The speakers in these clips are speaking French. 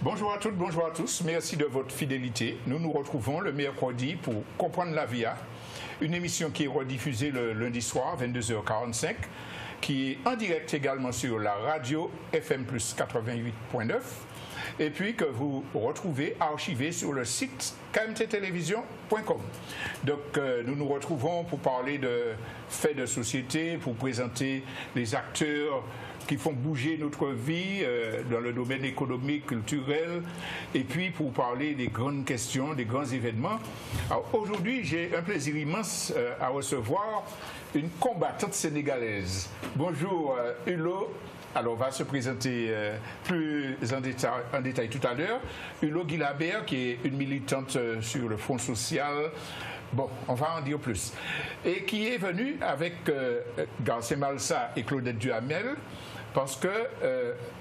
Bonjour à toutes, bonjour à tous. Merci de votre fidélité. Nous nous retrouvons le mercredi pour Comprendre la Via, une émission qui est rediffusée le lundi soir, 22h45, qui est en direct également sur la radio FM Plus 88.9, et puis que vous retrouvez archivé sur le site kmttelevision.com. Donc nous nous retrouvons pour parler de faits de société, pour présenter les acteurs qui font bouger notre vie dans le domaine économique, culturel, et puis pour parler des grandes questions, des grands événements. Alors aujourd'hui, j'ai un plaisir immense à recevoir une combattante sénégalaise. Bonjour Hulot. Alors on va se présenter plus en détail tout à l'heure. Hulot Guilabert, qui est une militante sur le Front social. Bon, on va en dire plus. Et qui est venue avec Garcé Malsa et Claudette Duhamel, parce que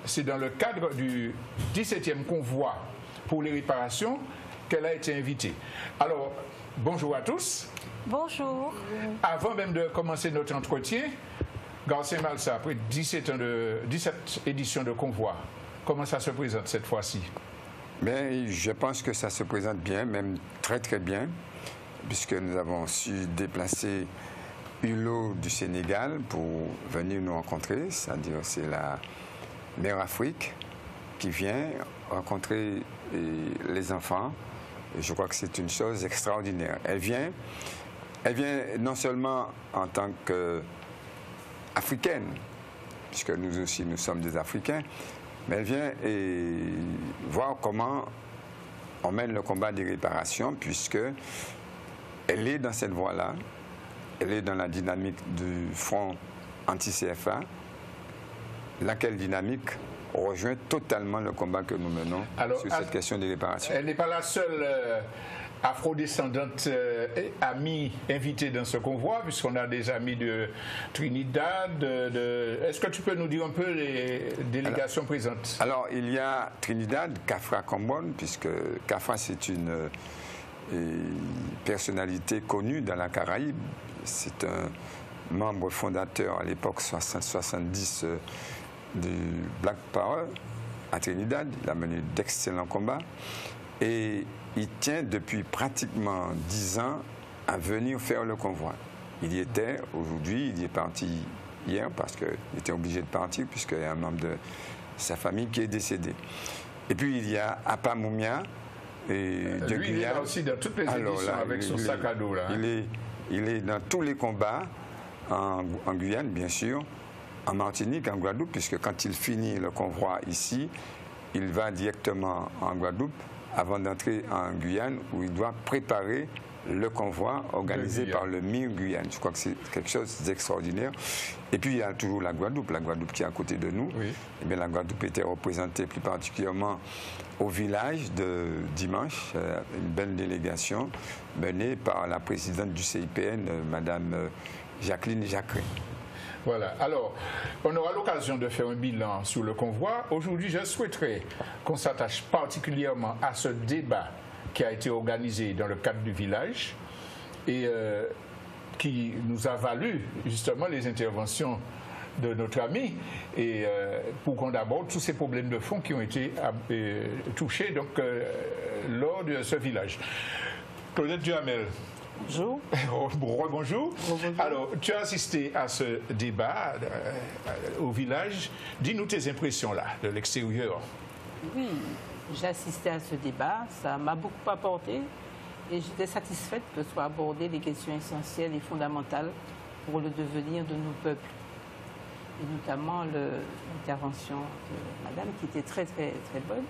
c'est dans le cadre du 17e convoi pour les réparations qu'elle a été invitée. Alors, bonjour à tous. Bonjour. Avant même de commencer notre entretien, Garcé Malsa, après 17 éditions de convoi, comment ça se présente cette fois-ci? Ben, je pense que ça se présente bien, même très très bien, puisque nous avons su déplacer Hulot du Sénégal pour venir nous rencontrer, c'est-à-dire c'est la mère Afrique qui vient rencontrer les enfants. Et je crois que c'est une chose extraordinaire. Elle vient non seulement en tant qu'Africaine, puisque nous aussi nous sommes des Africains, mais elle vient voir comment on mène le combat des réparations, puisque elle est dans cette voie-là. Elle est dans la dynamique du front anti-CFA, laquelle dynamique rejoint totalement le combat que nous menons sur cette question des réparations. Elle n'est pas la seule afrodescendante amie invitée dans ce convoi, puisqu'on a des amis de Trinidad. Est-ce que tu peux nous dire un peu les délégations présentes? Alors, il y a Trinidad, Kafra Combone, puisque Kafra, c'est une personnalité connue dans la Caraïbe. C'est un membre fondateur à l'époque 70 du Black Power à Trinidad. Il a mené d'excellents combats et il tient depuis pratiquement 10 ans à venir faire le convoi. Il y était aujourd'hui, il y est parti hier parce qu'il était obligé de partir puisqu'il y a un membre de sa famille qui est décédé. Et puis il y a Apa Mumia de Guyane. Il est là aussi dans toutes les éditions avec son sac à dos. Là, hein. Il est dans tous les combats, en Guyane, bien sûr, en Martinique, en Guadeloupe, puisque quand il finit le convoi ici, il va directement en Guadeloupe avant d'entrer en Guyane, où il doit préparer le convoi organisé par le MIR Guyane. Je crois que c'est quelque chose d'extraordinaire. Et puis il y a toujours la Guadeloupe qui est à côté de nous. Oui. Eh bien, la Guadeloupe était représentée plus particulièrement au village de dimanche, une belle délégation menée par la présidente du CIPN, Madame Jacqueline Jacquerin. Voilà. Alors, on aura l'occasion de faire un bilan sur le convoi. Aujourd'hui, je souhaiterais qu'on s'attache particulièrement à ce débat qui a été organisé dans le cadre du village et qui nous a valu justement les interventions de notre ami et pour qu'on aborde tous ces problèmes de fond qui ont été touchés donc, lors de ce village. Claudette Duhamel. Bonjour. Bonjour. Alors, tu as assisté à ce débat au village. Dis-nous tes impressions là, de l'extérieur. Oui, j'ai assisté à ce débat. Ça m'a beaucoup apporté et j'étais satisfaite que soient abordées les questions essentielles et fondamentales pour le devenir de nos peuples. Et notamment l'intervention de madame qui était très, très, très bonne.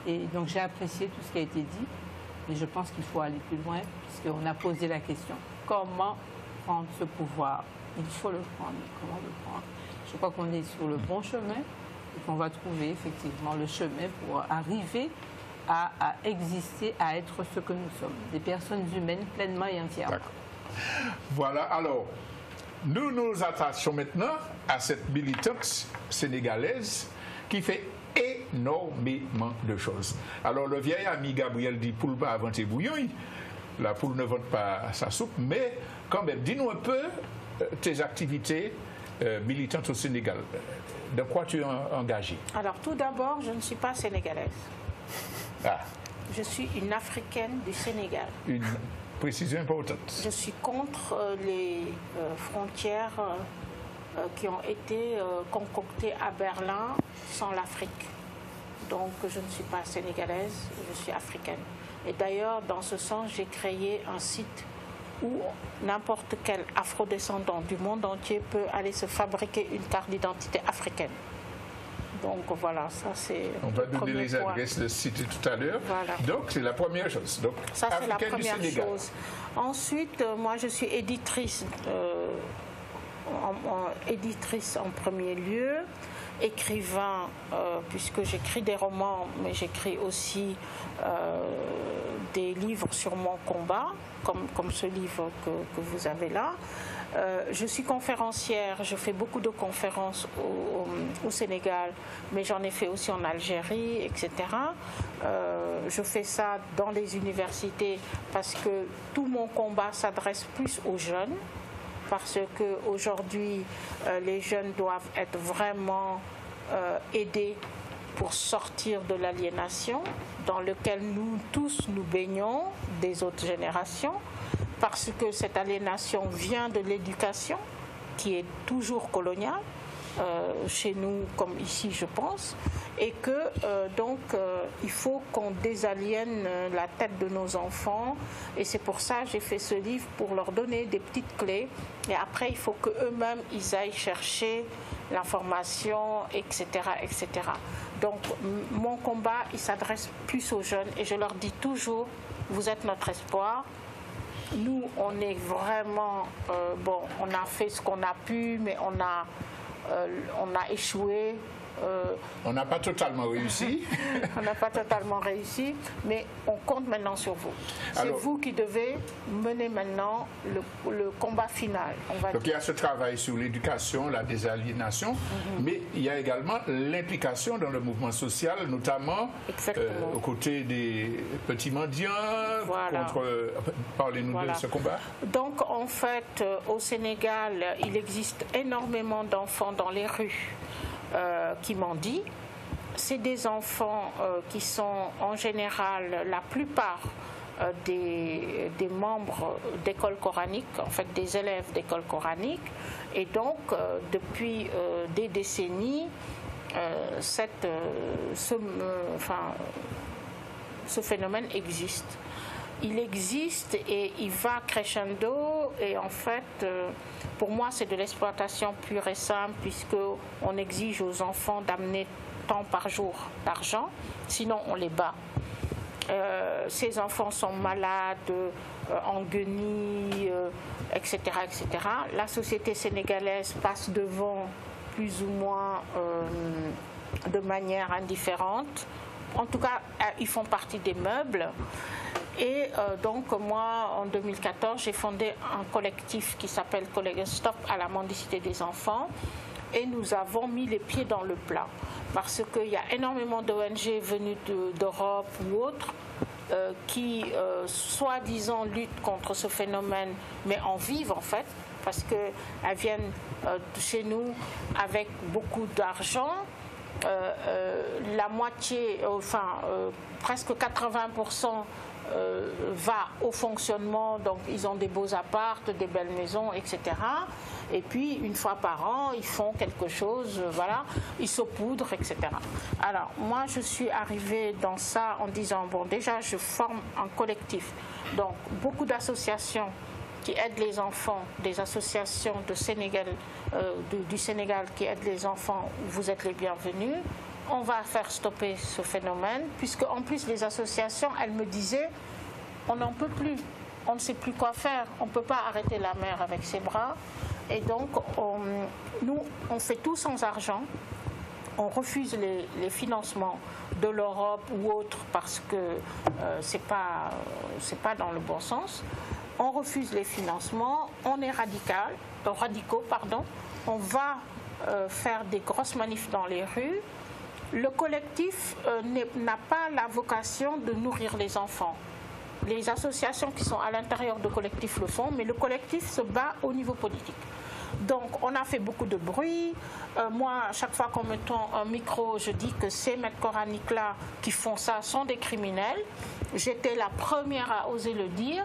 Et donc, j'ai apprécié tout ce qui a été dit. Mais je pense qu'il faut aller plus loin, puisqu'on a posé la question, comment prendre ce pouvoir? Il faut le prendre, mais comment le prendre? Je crois qu'on est sur le bon chemin et qu'on va trouver effectivement le chemin pour arriver à exister, à être ce que nous sommes, des personnes humaines pleinement et entièrement. Voilà, alors, nous nous attachons maintenant à cette militante sénégalaise qui fait énormément de choses. Alors le vieil ami Gabriel dit poule pas avant tes bouillons, la poule ne vante pas sa soupe, mais quand même, dis-nous un peu tes activités militante au Sénégal. De quoi tu es engagée? Alors tout d'abord, je ne suis pas sénégalaise. Ah. Je suis une Africaine du Sénégal. Une précision importante. Je suis contre les frontières qui ont été concoctées à Berlin sans l'Afrique. Donc je ne suis pas sénégalaise, je suis africaine. Et d'ailleurs, dans ce sens, j'ai créé un site où n'importe quel afrodescendant du monde entier peut aller se fabriquer une carte d'identité africaine. Donc voilà, ça c'est... On va donner les adresses de site tout à l'heure. Voilà. Donc c'est la première chose. Donc, ça c'est la première chose. Ensuite, moi je suis éditrice, éditrice en premier lieu, écrivain, puisque j'écris des romans, mais j'écris aussi des livres sur mon combat, comme ce livre que vous avez là. Je suis conférencière, je fais beaucoup de conférences au Sénégal, mais j'en ai fait aussi en Algérie, etc. Je fais ça dans les universités parce que tout mon combat s'adresse plus aux jeunes, parce qu'aujourd'hui, les jeunes doivent être vraiment aidés pour sortir de l'aliénation dans laquelle nous tous nous baignons des autres générations, parce que cette aliénation vient de l'éducation qui est toujours coloniale, chez nous comme ici je pense, et que donc il faut qu'on désaliène la tête de nos enfants, et c'est pour ça que j'ai fait ce livre, pour leur donner des petites clés, et après il faut qu'eux-mêmes ils aillent chercher l'information, etc., etc. Donc mon combat il s'adresse plus aux jeunes, et je leur dis toujours, vous êtes notre espoir. Nous, on est vraiment, bon, on a fait ce qu'on a pu, mais on a échoué. On n'a pas totalement réussi. On n'a pas totalement réussi, mais on compte maintenant sur vous. C'est vous qui devez mener maintenant le combat final. Donc il y a ce travail sur l'éducation, la désaliénation, mais il y a également l'implication dans le mouvement social, notamment aux côtés des petits mendiants. Voilà. Parlez-nous de ce combat. Donc en fait, au Sénégal, il existe énormément d'enfants dans les rues. Qui mendient. C'est des enfants qui sont en général, la plupart des membres d'école coranique, en fait des élèves d'école coranique, et donc depuis des décennies, ce phénomène existe. Il existe et il va crescendo, et en fait, pour moi, c'est de l'exploitation pure et simple, puisqu'on exige aux enfants d'amener tant par jour d'argent, sinon on les bat. Ces enfants sont malades, en guenilles, etc., etc. La société sénégalaise passe devant plus ou moins de manière indifférente. En tout cas, ils font partie des meubles. Et donc moi, en 2014, j'ai fondé un collectif qui s'appelle Stop à la mendicité des enfants, et nous avons mis les pieds dans le plat, parce qu'il y a énormément d'ONG venues d'Europe ou autres qui, soi-disant, luttent contre ce phénomène, mais en vivent en fait, parce qu'elles viennent chez nous avec beaucoup d'argent. La moitié, presque 80%, va au fonctionnement, donc ils ont des beaux appartes, des belles maisons, etc. Et puis une fois par an, ils font quelque chose, voilà, ils saupoudrent, etc. Alors moi, je suis arrivée dans ça en disant, bon, déjà je forme un collectif, donc beaucoup d'associations qui aident les enfants, des associations de Sénégal, du Sénégal qui aident les enfants, vous êtes les bienvenus. On va faire stopper ce phénomène, puisque en plus les associations, elles me disaient, on n'en peut plus, on ne sait plus quoi faire, on ne peut pas arrêter la mer avec ses bras. Et donc, nous, on fait tout sans argent, on refuse les financements de l'Europe ou autres, parce que c'est pas dans le bon sens. On refuse les financements, on est radicaux, on va faire des grosses manifs dans les rues. Le collectif n'a pas la vocation de nourrir les enfants. les associations qui sont à l'intérieur de collectifs le font, mais le collectif se bat au niveau politique. Donc, on a fait beaucoup de bruit. Moi, à chaque fois qu'on me tend un micro, je dis que ces maîtres coraniques-là qui font ça sont des criminels. J'étais la première à oser le dire.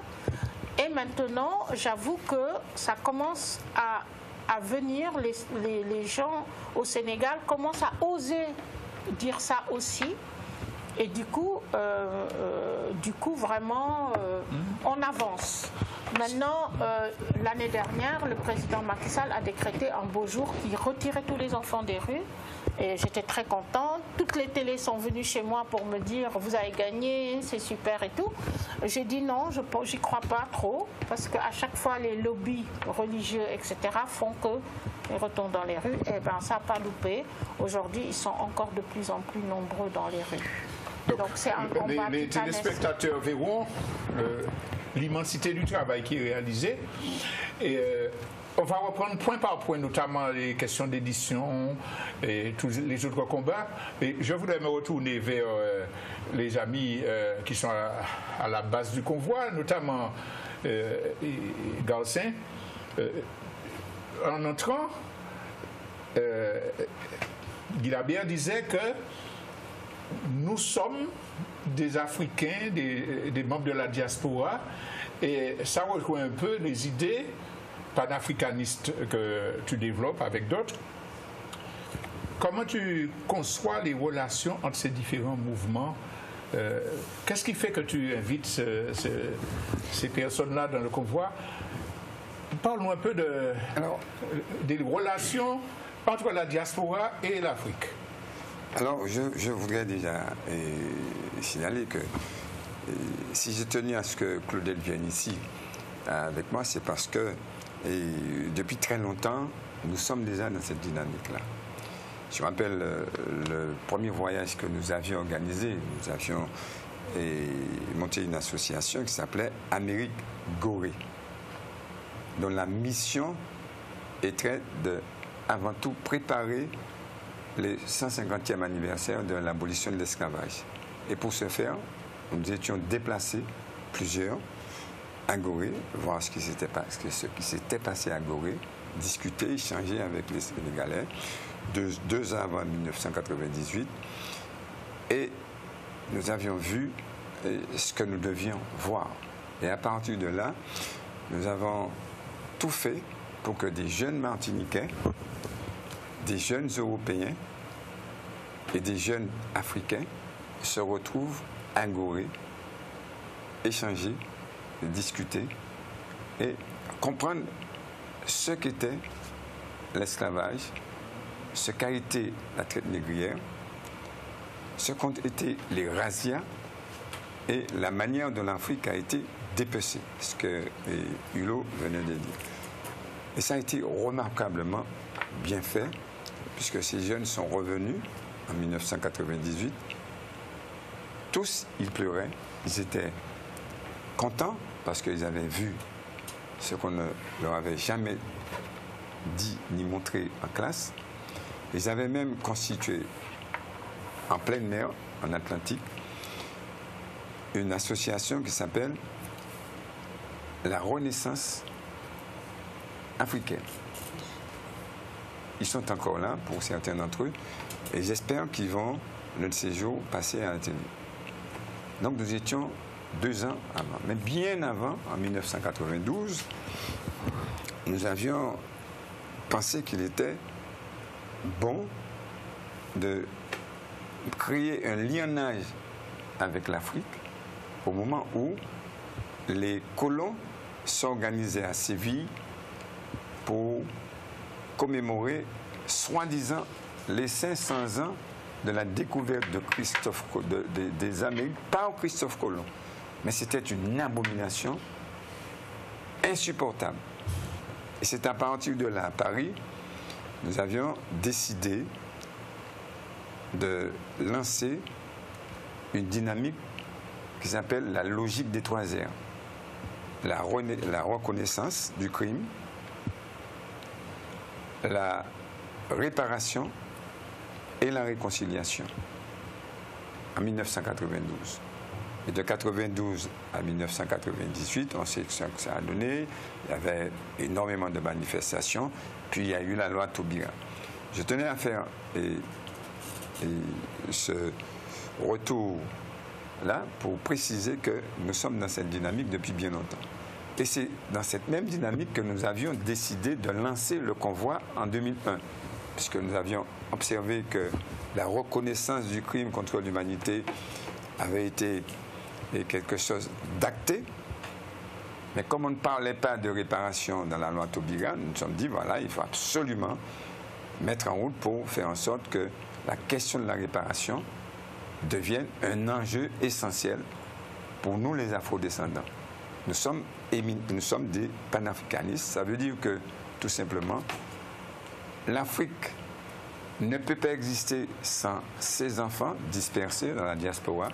Et maintenant, j'avoue que ça commence à venir. Les gens au Sénégal commencent à oser dire ça aussi. Et du coup vraiment, on avance. Maintenant, l'année dernière, le président Macky Sall a décrété un beau jour qu'il retirait tous les enfants des rues. Et j'étais très contente. Toutes les télés sont venues chez moi pour me dire « vous avez gagné, c'est super et tout ». J'ai dit non, j'y crois pas trop, parce qu'à chaque fois, les lobbies religieux, etc., font qu'ils retournent dans les rues. Et bien, ça n'a pas loupé. Aujourd'hui, ils sont encore de plus en plus nombreux dans les rues. Donc c'est un combat les téléspectateurs verront l'immensité du travail qui est réalisé. Et on va reprendre point par point, notamment les questions d'édition et tous les autres combats. Et je voudrais me retourner vers les amis qui sont à la base du convoi, notamment Galsen. En entrant, Guy Labert disait que nous sommes des Africains, des membres de la diaspora, et ça rejoint un peu les idées panafricanistes que tu développes avec d'autres. Comment tu conçois les relations entre ces différents mouvements? Qu'est-ce qui fait que tu invites ces personnes-là dans le convoi? Parle-nous un peu des relations entre la diaspora et l'Afrique. Alors, je voudrais déjà signaler que si j'ai tenu à ce que Claudel vienne ici avec moi, c'est parce que depuis très longtemps, nous sommes déjà dans cette dynamique-là. Je me rappelle le premier voyage que nous avions organisé, nous avions monté une association qui s'appelait Amérique Gorée, dont la mission était de, avant tout, préparer le 150e anniversaire de l'abolition de l'esclavage. Et pour ce faire, nous étions déplacés, plusieurs, à Gorée, voir ce qui s'était passé à Gorée, discuter, échanger avec les Sénégalais, deux ans avant 1998. Et nous avions vu ce que nous devions voir. Et à partir de là, nous avons tout fait pour que des jeunes Martiniquais, des jeunes Européens et des jeunes Africains se retrouvent à Gorée, échanger, discuter et comprendre ce qu'était l'esclavage, ce qu'a été la traite négrière, ce qu'ont été les razzias et la manière dont l'Afrique a été dépecée, ce que Hulot venait de dire. Et ça a été remarquablement bien fait, puisque ces jeunes sont revenus en 1998. Tous, ils pleuraient, ils étaient contents parce qu'ils avaient vu ce qu'on ne leur avait jamais dit ni montré en classe. Ils avaient même constitué en pleine mer, en Atlantique, une association qui s'appelle la Renaissance africaine. Ils sont encore là pour certains d'entre eux et j'espère qu'ils vont, l'un de ces jours, passer à Athénée. Donc nous étions 2 ans avant. Mais bien avant, en 1992, nous avions pensé qu'il était bon de créer un lionnage avec l'Afrique au moment où les colons s'organisaient à Séville pour commémorer, soi-disant, les 500 ans de la découverte de des Amériques par Christophe Colomb. Mais c'était une abomination insupportable. Et c'est à partir de là, à Paris, nous avions décidé de lancer une dynamique qui s'appelle la logique des 3 R. La reconnaissance du crime, la réparation et la réconciliation en 1992. Et de 92 à 1998, on sait ce que ça a donné. Il y avait énormément de manifestations. Puis il y a eu la loi Taubira. Je tenais à faire ce retour-là pour préciser que nous sommes dans cette dynamique depuis bien longtemps. Et c'est dans cette même dynamique que nous avions décidé de lancer le convoi en 2001, puisque nous avions observé que la reconnaissance du crime contre l'humanité avait été quelque chose d'acté. Mais comme on ne parlait pas de réparation dans la loi Taubira, nous nous sommes dit, voilà, il faut absolument mettre en route pour faire en sorte que la question de la réparation devienne un enjeu essentiel pour nous les afrodescendants. Nous sommes des panafricanistes. Ça veut dire que, tout simplement, l'Afrique ne peut pas exister sans ses enfants dispersés dans la diaspora.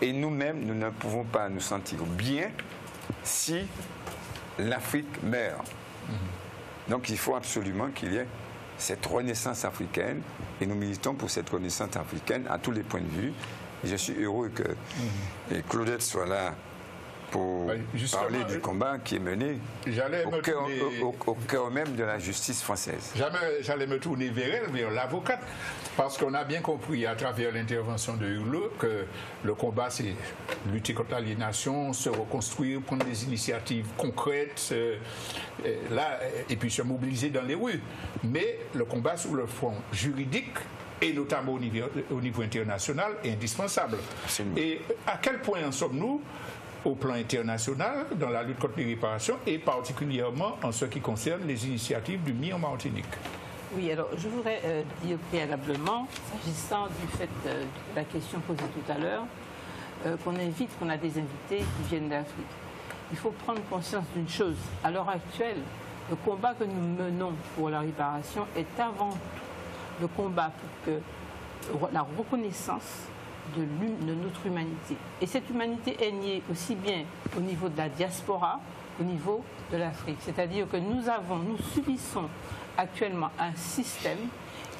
Et nous-mêmes, nous ne pouvons pas nous sentir bien si l'Afrique meurt. Donc il faut absolument qu'il y ait cette renaissance africaine. Et nous militons pour cette renaissance africaine à tous les points de vue. Et je suis heureux que Claudette soit là pour parler du combat qui est mené au cœur même de la justice française. J'allais me tourner vers l'avocate, parce qu'on a bien compris à travers l'intervention de Hulot que le combat, c'est lutter contre l'aliénation, se reconstruire, prendre des initiatives concrètes, et puis se mobiliser dans les rues. Mais le combat sur le front juridique, et notamment au niveau international, est indispensable. Absolument. Et à quel point en sommes-nous au plan international dans la lutte contre les réparations et particulièrement en ce qui concerne les initiatives du MI en Martinique? Oui, alors je voudrais dire préalablement, s'agissant du fait de la question posée tout à l'heure, qu'on a des invités qui viennent d'Afrique. Il faut prendre conscience d'une chose. À l'heure actuelle, le combat que nous menons pour la réparation est avant tout le combat pour que la reconnaissance de notre humanité. Et cette humanité est niée aussi bien au niveau de la diaspora qu'au niveau de l'Afrique. C'est-à-dire que nous subissons actuellement un système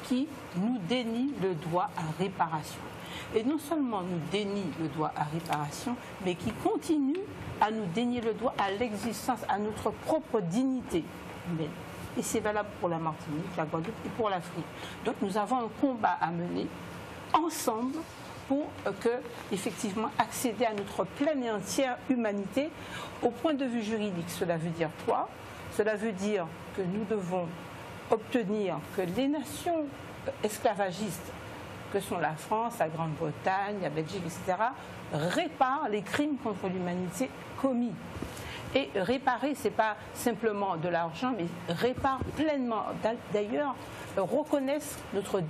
qui nous dénie le droit à réparation. Et non seulement nous dénie le droit à réparation, mais qui continue à nous dénier le droit à l'existence, à notre propre dignité humaine. Et c'est valable pour la Martinique, la Guadeloupe et pour l'Afrique. Donc nous avons un combat à mener ensemble pour effectivement accéder à notre pleine et entière humanité. Au point de vue juridique, cela veut dire quoi? Cela veut dire que nous devons obtenir que les nations esclavagistes, que sont la France, la Grande-Bretagne, la Belgique, etc., réparent les crimes contre l'humanité commis. Et réparer, ce n'est pas simplement de l'argent, mais réparent pleinement. D'ailleurs, reconnaissent notre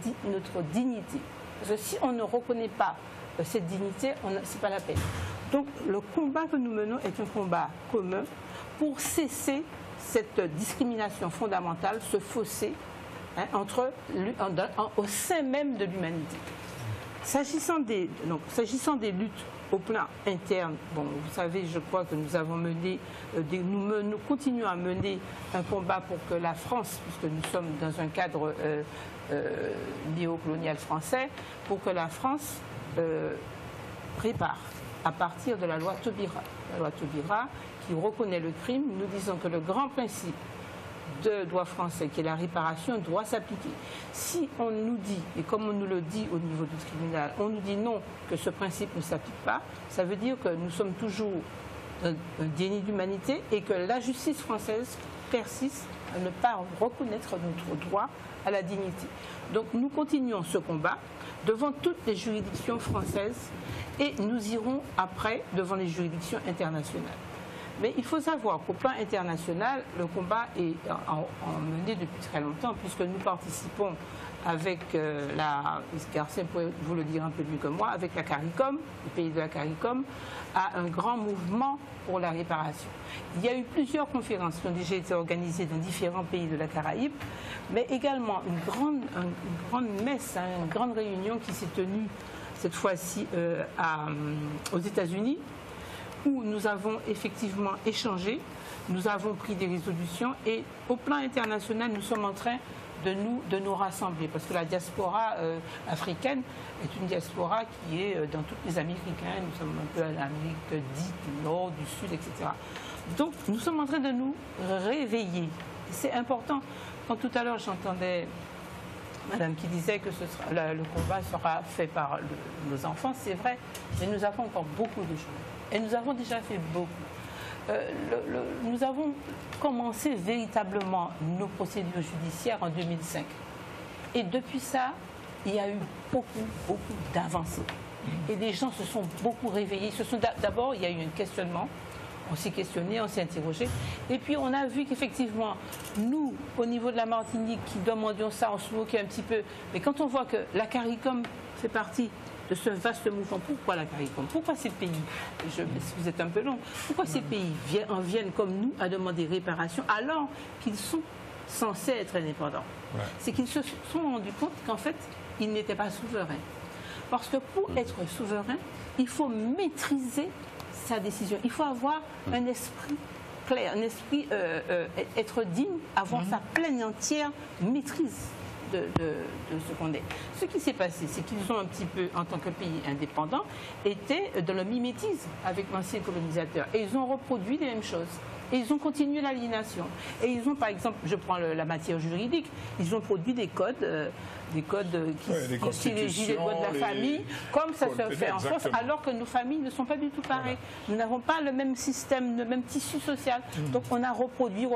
dignité. Parce que si on ne reconnaît pas cette dignité, ce n'est pas la peine. Donc le combat que nous menons est un combat commun pour cesser cette discrimination fondamentale, ce fossé au sein même de l'humanité. S'agissant des luttes au plan interne, bon, vous savez, je crois que nous avons mené, nous continuons à mener un combat pour que la France, puisque nous sommes dans un cadre néocolonial français, pour que la France prépare à partir de la loi Taubira. La loi Taubira qui reconnaît le crime. Nous disons que le grand principe de droit français, qui est la réparation, doit s'appliquer. Si on nous dit, et comme on nous le dit au niveau du tribunal, on nous dit non, que ce principe ne s'applique pas, ça veut dire que nous sommes toujours un déni d'humanité et que la justice française persiste à ne pas reconnaître notre droit à la dignité. Donc nous continuons ce combat devant toutes les juridictions françaises et nous irons après devant les juridictions internationales. Mais il faut savoir qu'au plan international, le combat est mené depuis très longtemps, puisque nous participons avec Garcin pourrait vous le dire un peu mieux que moi, avec la CARICOM, le pays de la CARICOM, à un grand mouvement pour la réparation. Il y a eu plusieurs conférences qui ont déjà été organisées dans différents pays de la Caraïbe, mais également une grande messe, une grande réunion qui s'est tenue cette fois-ci aux États-Unis, où nous avons effectivement échangé, nous avons pris des résolutions et au plan international, nous sommes en train de nous rassembler parce que la diaspora africaine est une diaspora qui est dans toutes les Amériques. Nous sommes un peu à l'Amérique dite du Nord, du Sud, etc. Donc nous sommes en train de nous réveiller. C'est important. Quand tout à l'heure j'entendais Madame qui disait que le combat sera fait par nos enfants, c'est vrai, mais nous avons encore beaucoup de choses. Et nous avons déjà fait beaucoup. Nous avons commencé véritablement nos procédures judiciaires en 2005. Et depuis ça, il y a eu beaucoup d'avancées. Et les gens se sont beaucoup réveillés. D'abord, il y a eu un questionnement. On s'est questionné, on s'est interrogé. Et puis, on a vu qu'effectivement, nous, au niveau de la Martinique, qui demandions ça, on se moquait un petit peu. Mais quand on voit que la CARICOM fait partie de ce vaste mouvement, pourquoi la CARICOM? Pourquoi ces pays, vous êtes un peu long, pourquoi ces pays en viennent comme nous à demander réparation alors qu'ils sont censés être indépendants? C'est qu'ils se sont rendus compte qu'en fait, ils n'étaient pas souverains. Parce que pour être souverain, il faut maîtriser sa décision. Il faut avoir un esprit clair, un esprit, être digne, avoir sa pleine et entière maîtrise de ce qu'on est. Ce qui s'est passé, c'est qu'ils ont un petit peu, en tant que pays indépendant, été dans le mimétisme avec l'ancien colonisateur. Et ils ont reproduit les mêmes choses. Et ils ont continué l'aliénation. Et ils ont, par exemple, je prends la matière juridique, ils ont produit des codes qui régissent les lois de la famille, comme ça se fait en France, alors que nos familles ne sont pas du tout pareilles. Nous n'avons pas le même système, le même tissu social. Donc on a reproduit.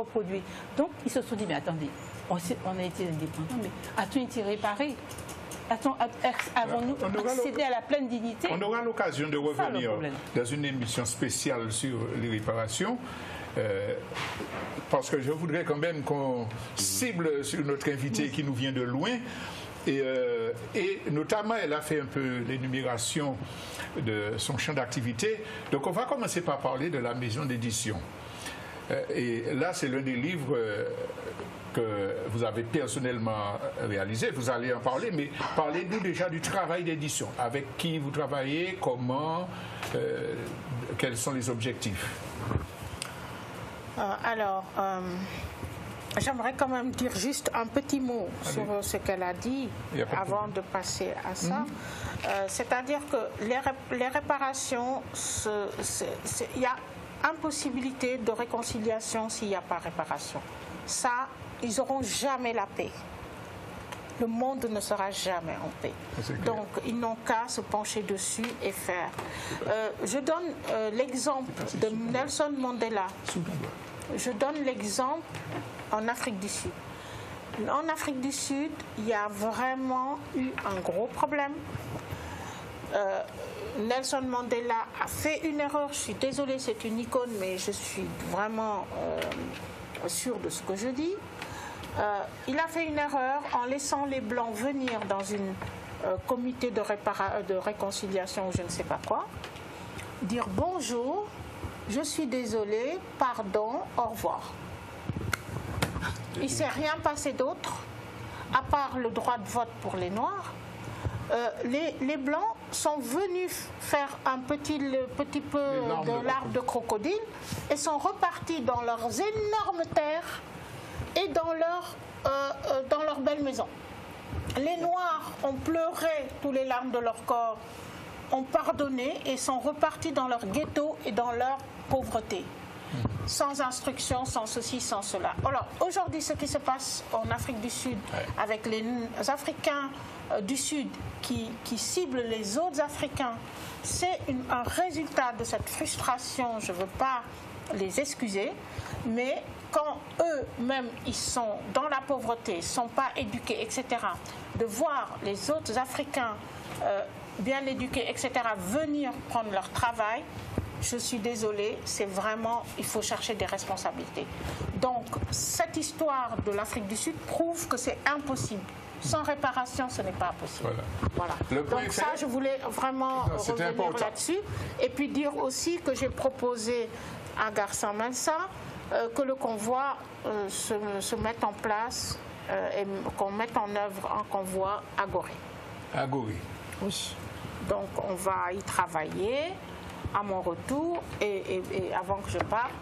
Donc ils se sont dit, mais attendez, on a été indépendants, mais a-t-on été réparé? Avons-nous accédé à la pleine dignité? On aura l'occasion de revenir dans une émission spéciale sur les réparations. Parce que je voudrais quand même qu'on cible sur notre invité qui nous vient de loin. Et notamment, elle a fait un peu l'énumération de son champ d'activité. Donc, on va commencer par parler de la maison d'édition. Et là, c'est l'un des livres que vous avez personnellement réalisé. Vous allez en parler, mais parlez-nous déjà du travail d'édition. Avec qui vous travaillez, comment, quels sont les objectifs? J'aimerais quand même dire juste un petit mot sur ce qu'elle a dit avant de passer à ça. C'est-à-dire que les réparations, il y a impossibilité de réconciliation s'il n'y a pas réparation. Ça, ils n'auront jamais la paix. Le monde ne sera jamais en paix. Donc, ils n'ont qu'à se pencher dessus et faire. Je donne l'exemple de Nelson Mandela. Je donne l'exemple en Afrique du Sud. En Afrique du Sud, il y a vraiment eu un gros problème. Nelson Mandela a fait une erreur. Je suis désolée, c'est une icône, mais je suis vraiment sûre de ce que je dis. Il a fait une erreur en laissant les Blancs venir dans une comité de réconciliation ou je ne sais pas quoi, dire bonjour, je suis désolé, pardon, au revoir. Il ne s'est rien passé d'autre, à part le droit de vote pour les Noirs. Les Blancs sont venus faire un petit peu de l'arbre de crocodile et sont repartis dans leurs énormes terres et dans leur belle maison. Les Noirs ont pleuré tous les larmes de leur corps, ont pardonné et sont repartis dans leur ghetto et dans leur pauvreté. Sans instruction, sans ceci, sans cela. Alors, aujourd'hui, ce qui se passe en Afrique du Sud, avec les Africains du Sud qui ciblent les autres Africains, c'est un résultat de cette frustration. Je ne veux pas les excuser, mais quand eux-mêmes, ils sont dans la pauvreté, ne sont pas éduqués, etc., de voir les autres Africains bien éduqués, etc., venir prendre leur travail, je suis désolée, c'est vraiment, il faut chercher des responsabilités. Donc, cette histoire de l'Afrique du Sud prouve que c'est impossible. Sans réparation, ce n'est pas possible. Voilà. Donc ça, je voulais vraiment revenir là-dessus. Et puis dire aussi que j'ai proposé à Garcin Mensah que le convoi se mette en place et qu'on mette en œuvre un convoi à Gorée. À Gorée. Oui. Donc on va y travailler. à mon retour et avant que je parte.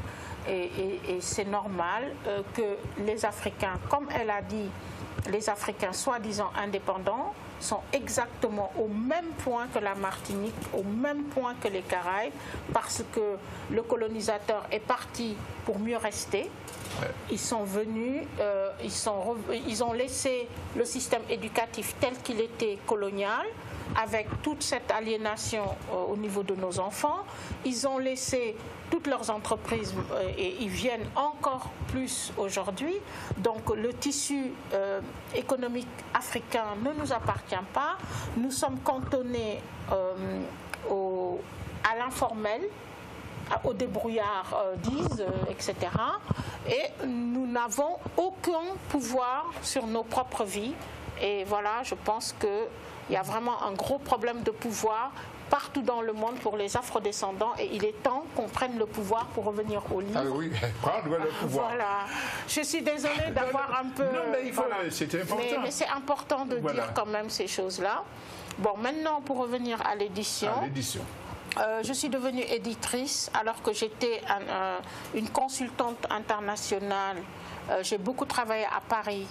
Et c'est normal que les Africains, comme elle a dit, les Africains soi-disant indépendants, sont exactement au même point que la Martinique, au même point que les Caraïbes, parce que le colonisateur est parti pour mieux rester. Ils sont venus, ils ont laissé le système éducatif tel qu'il était colonial, avec toute cette aliénation au niveau de nos enfants. Ils ont laissé toutes leurs entreprises et ils viennent encore plus aujourd'hui. Donc le tissu économique africain ne nous appartient pas. Nous sommes cantonnés à l'informel, au débrouillard disent, etc. Et nous n'avons aucun pouvoir sur nos propres vies. Et voilà, je pense qu'il y a vraiment un gros problème de pouvoir partout dans le monde pour les afrodescendants et il est temps qu'on prenne le pouvoir pour revenir au livre. Ah oui, prendre le pouvoir. Voilà. Je suis désolée d'avoir un peu... Non, mais il faut... C'était important. Mais c'est important de dire quand même ces choses-là. Bon, maintenant, pour revenir à l'édition... je suis devenue éditrice alors que j'étais une consultante internationale. J'ai beaucoup travaillé à Paris,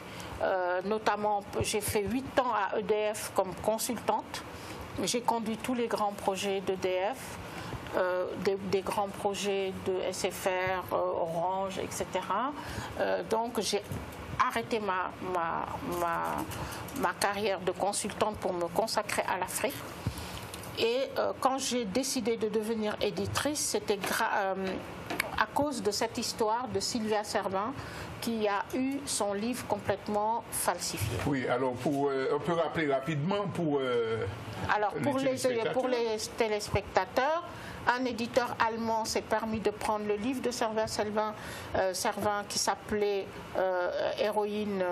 notamment j'ai fait 8 ans à EDF comme consultante. J'ai conduit tous les grands projets d'EDF, des grands projets de SFR, Orange, etc. Donc j'ai arrêté ma carrière de consultante pour me consacrer à l'Afrique. Et quand j'ai décidé de devenir éditrice, c'était à cause de cette histoire de Sylvia Servin qui a eu son livre complètement falsifié. Oui, alors on peut rappeler rapidement pour les téléspectateurs, un éditeur allemand s'est permis de prendre le livre de Sylvia Servin qui s'appelait Reine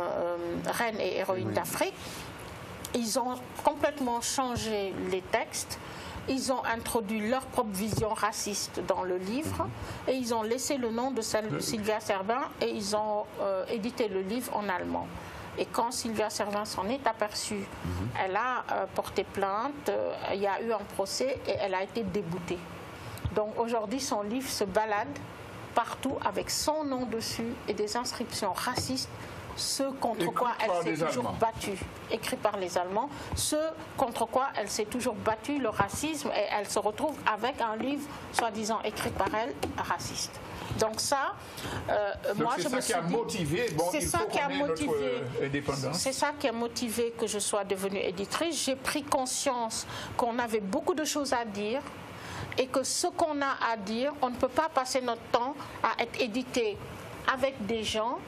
et héroïne d'Afrique. Ils ont complètement changé les textes, ils ont introduit leur propre vision raciste dans le livre et ils ont laissé le nom de Sylvia Servin et ils ont édité le livre en allemand. Et quand Sylvia Servin s'en est aperçue, elle a porté plainte, il y a eu un procès et elle a été déboutée. Donc aujourd'hui, son livre se balade partout avec son nom dessus et des inscriptions racistes. Ce contre quoi elle s'est toujours battue, écrit par les Allemands, ce contre quoi elle s'est toujours battue, le racisme, et elle se retrouve avec un livre soi-disant écrit par elle, raciste. Donc ça, moi je me suis dit, c'est ça qui a motivé, c'est ça qui a motivé que je sois devenue éditrice. J'ai pris conscience qu'on avait beaucoup de choses à dire et que ce qu'on a à dire, on ne peut pas passer notre temps à être édité avec des gens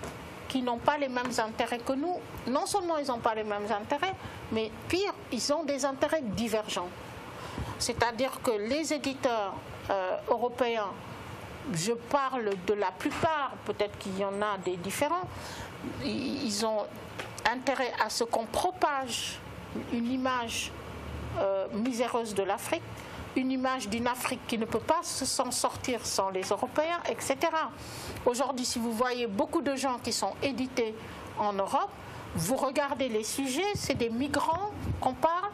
qui n'ont pas les mêmes intérêts que nous. Non seulement ils n'ont pas les mêmes intérêts, mais pire, ils ont des intérêts divergents. C'est-à-dire que les éditeurs européens, je parle de la plupart, peut-être qu'il y en a des différents, ils ont intérêt à ce qu'on propage une image miséreuse de l'Afrique, une image d'une Afrique qui ne peut pas s'en sortir sans les Européens, etc. Aujourd'hui, si vous voyez beaucoup de gens qui sont édités en Europe, vous regardez les sujets, c'est des migrants qu'on parle,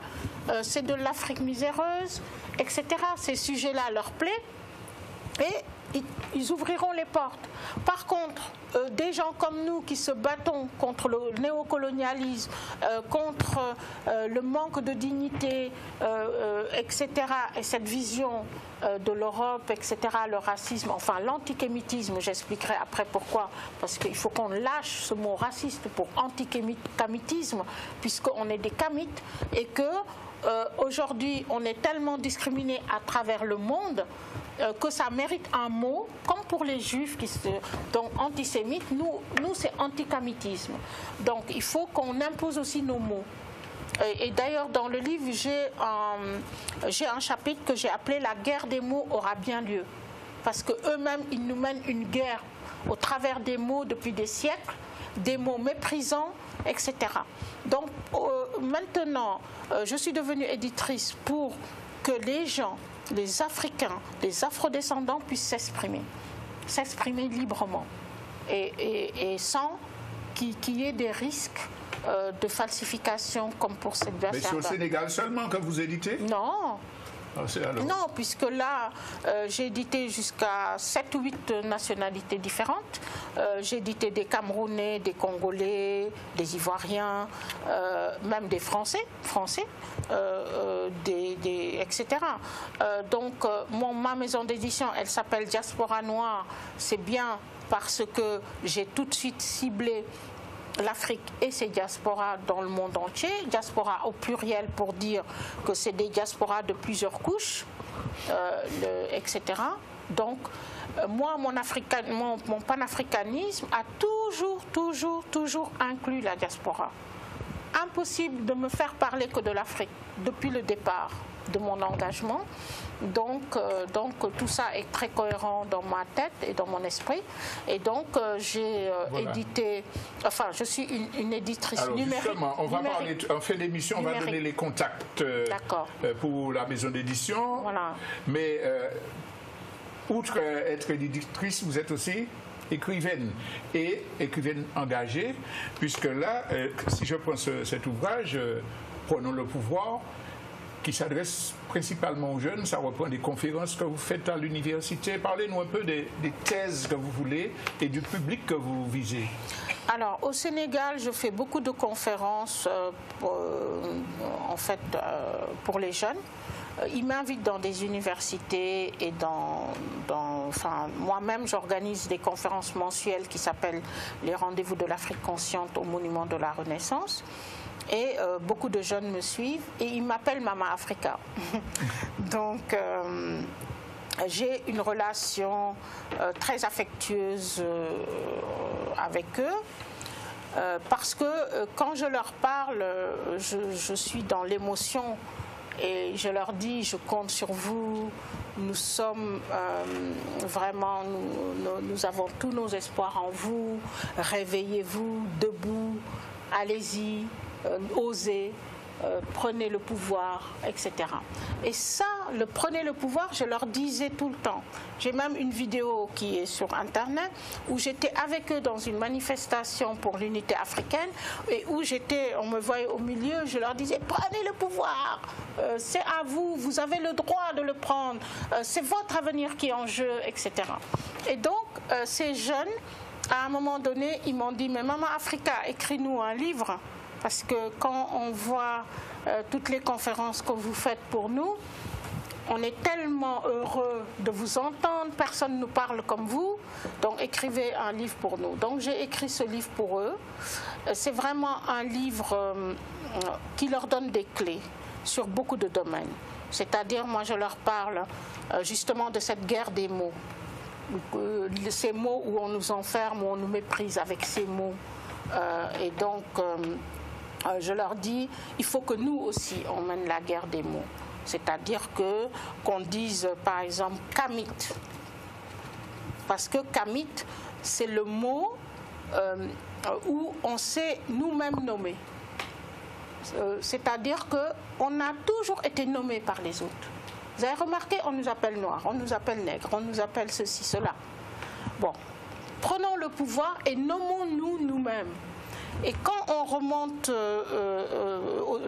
c'est de l'Afrique miséreuse, etc. Ces sujets-là leur plaisent et ils ouvriront les portes. Par contre, des gens comme nous qui se battons contre le néocolonialisme, contre le manque de dignité, etc., et cette vision de l'Europe, etc., le racisme, enfin l'antikémitisme, j'expliquerai après pourquoi, parce qu'il faut qu'on lâche ce mot raciste pour antikémitisme, puisqu'on est des kémites, et que aujourd'hui on est tellement discriminés à travers le monde que ça mérite un mot, comme pour les juifs qui se donc antisémites, nous c'est antikémitisme. Donc il faut qu'on impose aussi nos mots. Et d'ailleurs dans le livre j'ai un chapitre que j'ai appelé la guerre des mots aura bien lieu, parce que eux-mêmes ils nous mènent une guerre au travers des mots depuis des siècles, des mots méprisants, etc. Donc maintenant je suis devenue éditrice pour que les gens, les Africains, les afrodescendants puissent s'exprimer librement et sans qu'il y ait des risques de falsification comme pour cette version. Mais c'est au Sénégal seulement que vous éditez? Non, Non, puisque là, j'ai édité jusqu'à 7 ou 8 nationalités différentes. J'ai édité des Camerounais, des Congolais, des Ivoiriens, même des Français, etc. Donc, ma maison d'édition, elle s'appelle Diaspora Noire. C'est bien parce que j'ai tout de suite ciblé l'Afrique et ses diasporas dans le monde entier. Diaspora au pluriel pour dire que c'est des diasporas de plusieurs couches, etc. Donc, moi, mon panafricanisme a toujours inclus la diaspora. Impossible de me faire parler que de l'Afrique depuis le départ de mon engagement. Donc tout ça est très cohérent dans ma tête et dans mon esprit. Et donc j'ai édité, enfin je suis une éditrice numérique. Justement, on va parler, en fin d'émission, on va donner les contacts pour la maison d'édition. Voilà. Mais outre être éditrice, vous êtes aussi écrivaine et écrivaine engagée, puisque là, si je prends cet ouvrage, Prenons le pouvoir, qui s'adresse principalement aux jeunes. Ça reprend des conférences que vous faites à l'université. Parlez-nous un peu des thèses que vous voulez et du public que vous visez. Alors, au Sénégal, je fais beaucoup de conférences pour les jeunes. Ils m'invitent dans des universités et enfin, moi-même, j'organise des conférences mensuelles qui s'appellent les rendez-vous de l'Afrique consciente au Monument de la Renaissance. Et beaucoup de jeunes me suivent et ils m'appellent Mama Africa. Donc, j'ai une relation très affectueuse avec eux parce que quand je leur parle, je suis dans l'émotion et je leur dis, je compte sur vous, nous sommes vraiment, nous avons tous nos espoirs en vous, réveillez-vous, debout, allez-y. Osez, prenez le pouvoir, etc. Et ça, le prenez le pouvoir, je leur disais tout le temps. J'ai même une vidéo qui est sur Internet où j'étais avec eux dans une manifestation pour l'unité africaine et où on me voyait au milieu, je leur disais prenez le pouvoir, c'est à vous, vous avez le droit de le prendre, c'est votre avenir qui est en jeu, etc. Et donc, ces jeunes, à un moment donné, ils m'ont dit mais Mama Africa, écris-nous un livre. Parce que quand on voit toutes les conférences que vous faites pour nous, on est tellement heureux de vous entendre, personne ne nous parle comme vous, donc écrivez un livre pour nous. Donc j'ai écrit ce livre pour eux. C'est vraiment un livre qui leur donne des clés sur beaucoup de domaines. C'est-à-dire, moi je leur parle justement de cette guerre des mots. Ces mots où on nous enferme, où on nous méprise avec ces mots. Et donc... je leur dis, il faut que nous aussi, on mène la guerre des mots. C'est-à-dire qu'on dise, par exemple, Kamit. Parce que Kamit, c'est le mot où on s'est nous-mêmes nommés. C'est-à-dire qu'on a toujours été nommés par les autres. Vous avez remarqué, on nous appelle noirs, on nous appelle nègres, on nous appelle ceci, cela. Bon, prenons le pouvoir et nommons-nous nous-mêmes. Et quand on remonte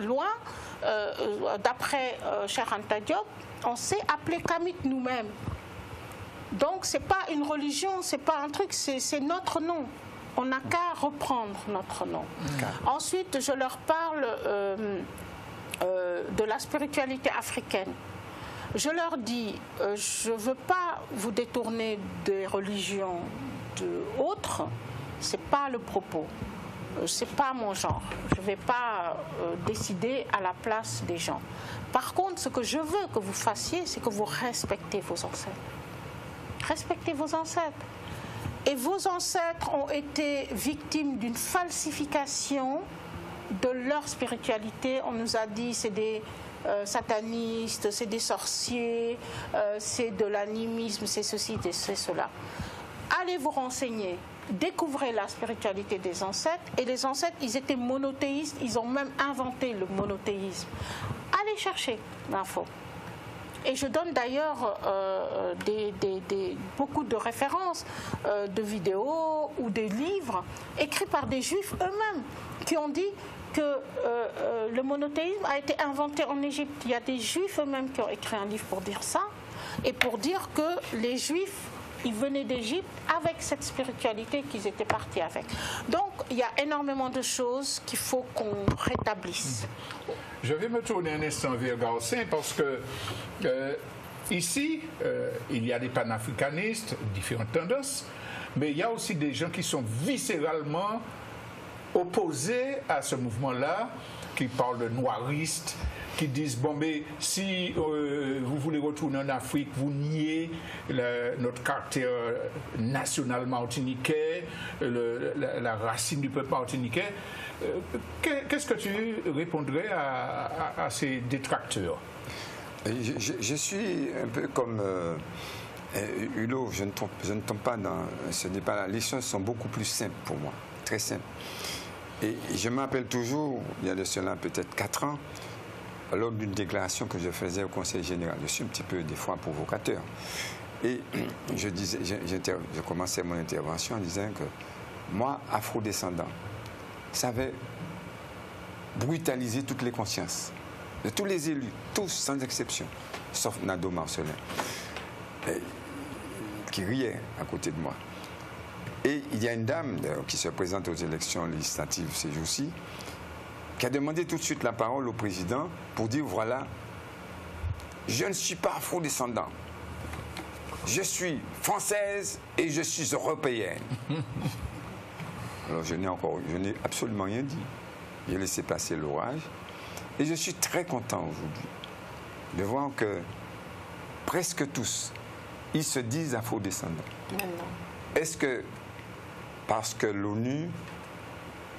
loin, d'après Cheikh Anta Diop, on s'est appelé Kamit nous-mêmes. Donc ce n'est pas une religion, ce n'est pas un truc, c'est notre nom. On n'a qu'à reprendre notre nom. Ensuite, je leur parle de la spiritualité africaine. Je leur dis, je ne veux pas vous détourner des religions autres, ce n'est pas le propos. Ce n'est pas mon genre. Je ne vais pas décider à la place des gens. Par contre, ce que je veux que vous fassiez, c'est que vous respectez vos ancêtres. Respectez vos ancêtres. Et vos ancêtres ont été victimes d'une falsification de leur spiritualité. On nous a dit c'est des satanistes, c'est des sorciers, c'est de l'animisme, c'est ceci, c'est cela. Allez vous renseigner. Découvrez la spiritualité des ancêtres. Et les ancêtres, ils étaient monothéistes. Ils ont même inventé le monothéisme. Allez chercher l'info. Et je donne d'ailleurs beaucoup de références de vidéos ou de livres écrits par des juifs eux-mêmes qui ont dit que le monothéisme a été inventé en Égypte. Il y a des juifs eux-mêmes qui ont écrit un livre pour dire ça et pour dire que les juifs, ils venaient d'Égypte avec cette spiritualité qu'ils étaient partis avec. Donc, il y a énormément de choses qu'il faut qu'on rétablisse. Je vais me tourner un instant vers Garcin parce que ici, il y a des panafricanistes, différentes tendances, mais il y a aussi des gens qui sont viscéralement opposés à ce mouvement-là, qui parlent de noiristes, qui disent, bon, mais si vous voulez retourner en Afrique, vous niez notre caractère national martiniquais, la racine du peuple martiniquais. Qu'est-ce que tu répondrais à ces détracteurs? Je suis un peu comme Hulot, je ne tombe pas dans ce débat-là. Les choses sont beaucoup plus simples pour moi, très simples. Et je me rappelle toujours, il y a de cela peut-être 4 ans, lors d'une déclaration que je faisais au Conseil général. Je suis un petit peu des fois provocateur. Et je commençais mon intervention en disant que moi, afro-descendant, savais brutaliser toutes les consciences de tous les élus, tous sans exception, sauf Nado Marcelin, qui riait à côté de moi. Et il y a une dame qui se présente aux élections législatives ces jours-ci, qui a demandé tout de suite la parole au président pour dire, voilà, je ne suis pas afro-descendant, je suis française et je suis européenne. Alors je n'ai absolument rien dit. J'ai laissé passer l'orage. Et je suis très content aujourd'hui de voir que presque tous, ils se disent afro-descendants. Est-ce que, parce que l'ONU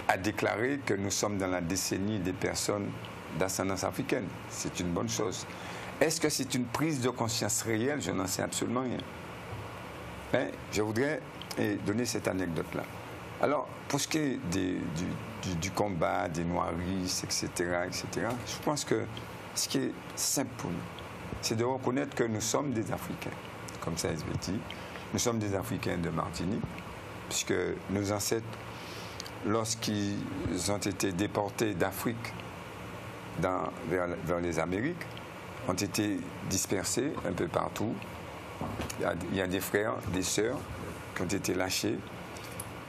a déclaré que nous sommes dans la décennie des personnes d'ascendance africaine, c'est une bonne chose. Est-ce que c'est une prise de conscience réelle? Je n'en sais absolument rien. Mais je voudrais donner cette anecdote-là. Alors, pour ce qui est du combat, des noiristes, etc., je pense que ce qui est simple pour nous, c'est de reconnaître que nous sommes des Africains, comme ça SBT. Nous sommes des Africains de Martinique, puisque nos ancêtres, lorsqu'ils ont été déportés d'Afrique vers les Amériques, ont été dispersés un peu partout. Il y a des frères, des sœurs qui ont été lâchés,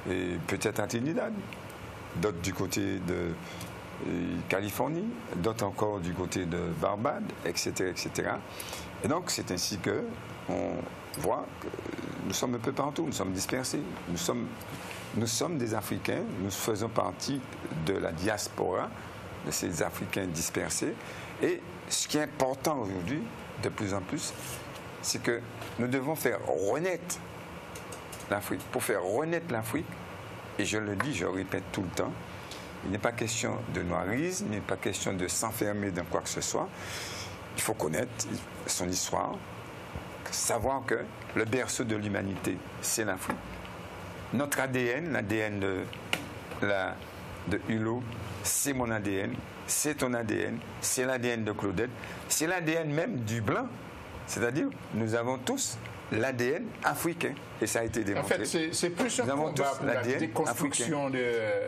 et peut-être à Trinidad, d'autres du côté de Californie, d'autres encore du côté de Barbade, etc., etc. Et donc c'est ainsi que on voit que nous sommes un peu partout, nous sommes dispersés, nous sommes des Africains, nous faisons partie de la diaspora de ces Africains dispersés. Et ce qui est important aujourd'hui, de plus en plus, c'est que nous devons faire renaître l'Afrique. Pour faire renaître l'Afrique, et je le dis, je le répète tout le temps, il n'est pas question de noirisme, il n'est pas question de s'enfermer dans quoi que ce soit. Il faut connaître son histoire, savoir que le berceau de l'humanité, c'est l'Afrique. Notre ADN, l'ADN de Hulot, c'est mon ADN, c'est ton ADN, c'est l'ADN de Claudette, c'est l'ADN même du blanc. C'est-à-dire, nous avons tous l'ADN africain. Et ça a été démontré. En fait, c'est plus un combat pour la déconstruction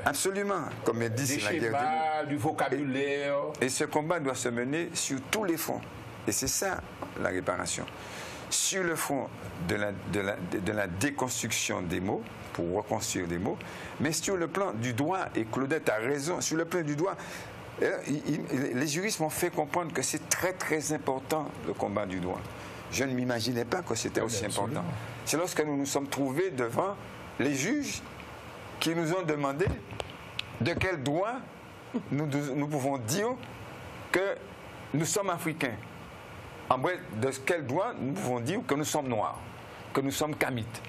absolument. Comme elle dit, c'est la guerre du vocabulaire. Et ce combat doit se mener sur tous les fronts. Et c'est ça, la réparation. Sur le front de la déconstruction des mots, pour reconstruire des mots, mais sur le plan du droit, et Claudette a raison, sur le plan du droit, les juristes m'ont fait comprendre que c'est très très important le combat du droit. Je ne m'imaginais pas que c'était aussi important. C'est lorsque nous nous sommes trouvés devant les juges qui nous ont demandé de quel droit nous pouvons dire que nous sommes africains. En bref, de quel droit nous pouvons dire que nous sommes noirs, que nous sommes kamites.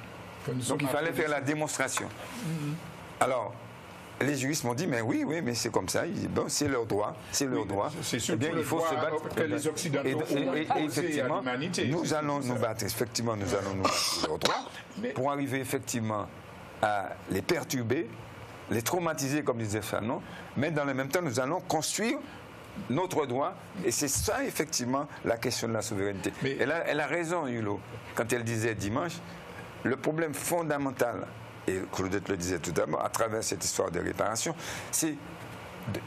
Donc il fallait faire la démonstration. Alors, les juristes m'ont dit, mais oui, mais c'est comme ça, bon, c'est leur droit, c'est leur droit. Eh bien, il faut se battre que les Occidentaux et effectivement, nous allons nous battre, effectivement, nous allons nous battre leur droit, pour arriver effectivement à les perturber, les traumatiser, comme disait Fanon, mais dans le même temps, nous allons construire notre droit. Et c'est ça, effectivement, la question de la souveraineté. Mais elle a raison, Hulot, quand elle disait dimanche, le problème fondamental, et Claudette le disait tout à l'heure, à travers cette histoire de réparation, c'est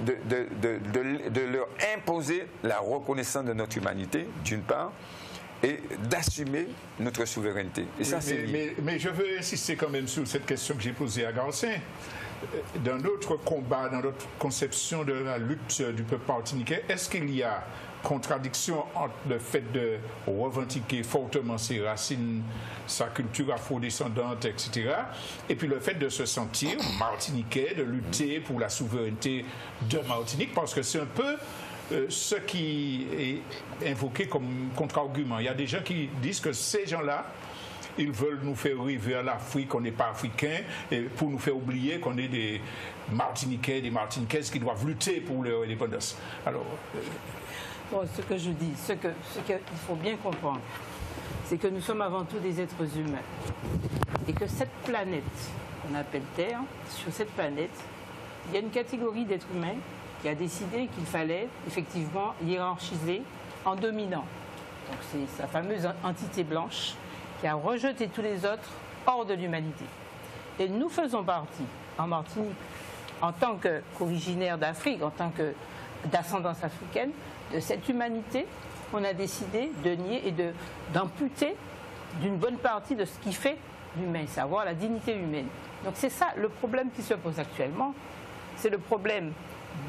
de leur imposer la reconnaissance de notre humanité, d'une part, et d'assumer notre souveraineté. Et ça, mais je veux insister quand même sur cette question que j'ai posée à Garcin. Dans notre combat, dans notre conception de la lutte du peuple martiniquais, est-ce qu'il y a contradiction entre le fait de revendiquer fortement ses racines, sa culture afrodescendante, etc., et puis le fait de se sentir martiniquais, de lutter pour la souveraineté de Martinique, parce que c'est un peu ce qui est invoqué comme contre-argument. Il y a des gens qui disent que ces gens-là, ils veulent nous faire rêver à l'Afrique, qu'on n'est pas africain, et pour nous faire oublier qu'on est des Martiniquais, des Martiniquaises qui doivent lutter pour leur indépendance. Alors, bon, ce que je dis, ce qu'il faut bien comprendre, c'est que nous sommes avant tout des êtres humains. Et que cette planète, qu'on appelle Terre, sur cette planète, il y a une catégorie d'êtres humains qui a décidé qu'il fallait effectivement hiérarchiser en dominant. Donc c'est sa fameuse entité blanche qui a rejeté tous les autres hors de l'humanité. Et nous faisons partie, en Martinique, en tant qu'originaire d'Afrique, en tant que d'ascendance africaine, de cette humanité qu'on a décidé de nier et d'amputer d'une bonne partie de ce qui fait l'humain, savoir la dignité humaine. Donc c'est ça le problème qui se pose actuellement. C'est le problème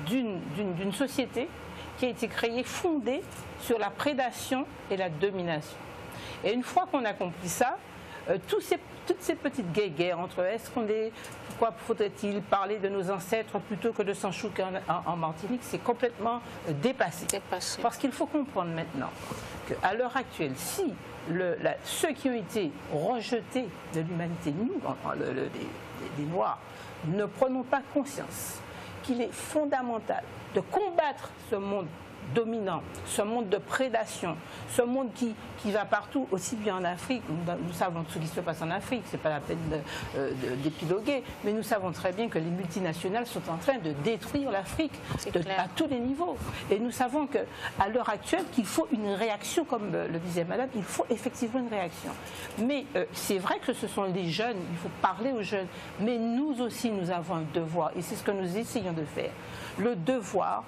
d'une société qui a été créée, fondée sur la prédation et la domination. Et une fois qu'on a compris ça, toutes ces petites guerres entre est-ce qu'on est, pourquoi faudrait-il parler de nos ancêtres plutôt que de s'en chouquer en Martinique, c'est complètement dépassé. Parce qu'il faut comprendre maintenant qu'à l'heure actuelle, si ceux qui ont été rejetés de l'humanité, nous, les Noirs, ne prenons pas conscience qu'il est fondamental de combattre ce monde dominant, ce monde de prédation, ce monde qui va partout, aussi bien en Afrique. Nous savons ce qui se passe en Afrique, ce n'est pas la peine d'épiloguer, mais nous savons très bien que les multinationales sont en train de détruire l'Afrique à tous les niveaux. Et nous savons qu'à l'heure actuelle, qu'il faut une réaction, comme le disait Madame, il faut effectivement une réaction. Mais c'est vrai que ce sont les jeunes, il faut parler aux jeunes, mais nous aussi, nous avons un devoir, et c'est ce que nous essayons de faire, le devoir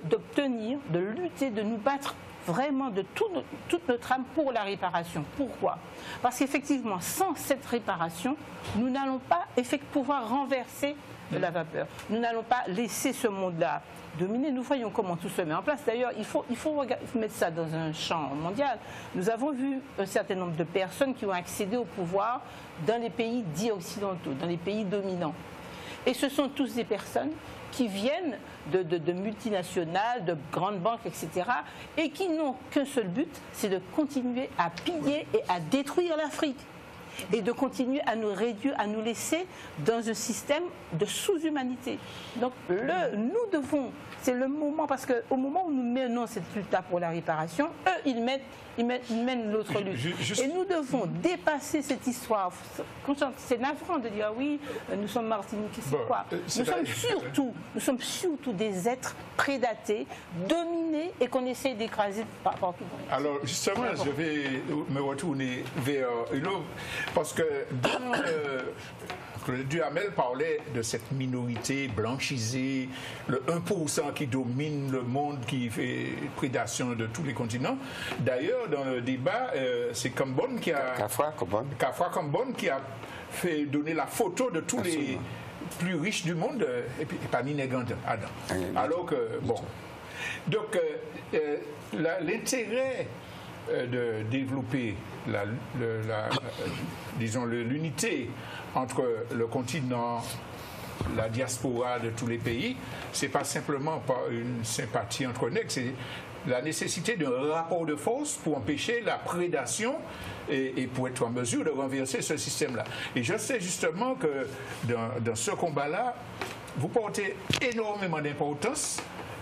d'obtenir, de lutter, de nous battre vraiment de toute notre âme pour la réparation. Pourquoi? Parce qu'effectivement, sans cette réparation, nous n'allons pas pouvoir renverser la vapeur. Nous n'allons pas laisser ce monde-là dominer. Nous voyons comment tout se met en place. D'ailleurs, il faut mettre ça dans un champ mondial. Nous avons vu un certain nombre de personnes qui ont accédé au pouvoir dans les pays dits occidentaux, dans les pays dominants. Et ce sont tous des personnes qui viennent de multinationales, de grandes banques, etc., et qui n'ont qu'un seul but, c'est de continuer à piller et à détruire l'Afrique, et de continuer à nous réduire, à nous laisser dans un système de sous-humanité. Donc nous devons, c'est le moment, parce qu'au moment où nous menons cette lutte-là pour la réparation, eux, ils mènent l'autre lutte. Et nous devons dépasser cette histoire. C'est navrant de dire oui, nous sommes Martiniquais, c'est quoi? Nous sommes surtout des êtres prédatés, dominés et qu'on essaie d'écraser partout. Alors justement, je vais me retourner vers Hulot, parce que dans Claudette Duhamel parlait de cette minorité blanchisée, le 1% qui domine le monde, qui fait prédation de tous les continents. D'ailleurs, dans le débat, c'est Cambon qui a... Kafra Cambon qui a fait donner la photo de tous les plus riches du monde, et puis pas Ninegand Adam. Alors que, bon... Donc, l'intérêt de développer disons l'unité entre le continent, la diaspora de tous les pays, c'est pas simplement par une sympathie entre nègres, c'est la nécessité d'un rapport de force pour empêcher la prédation et pour être en mesure de renverser ce système-là. Et je sais justement que dans ce combat-là, vous portez énormément d'importance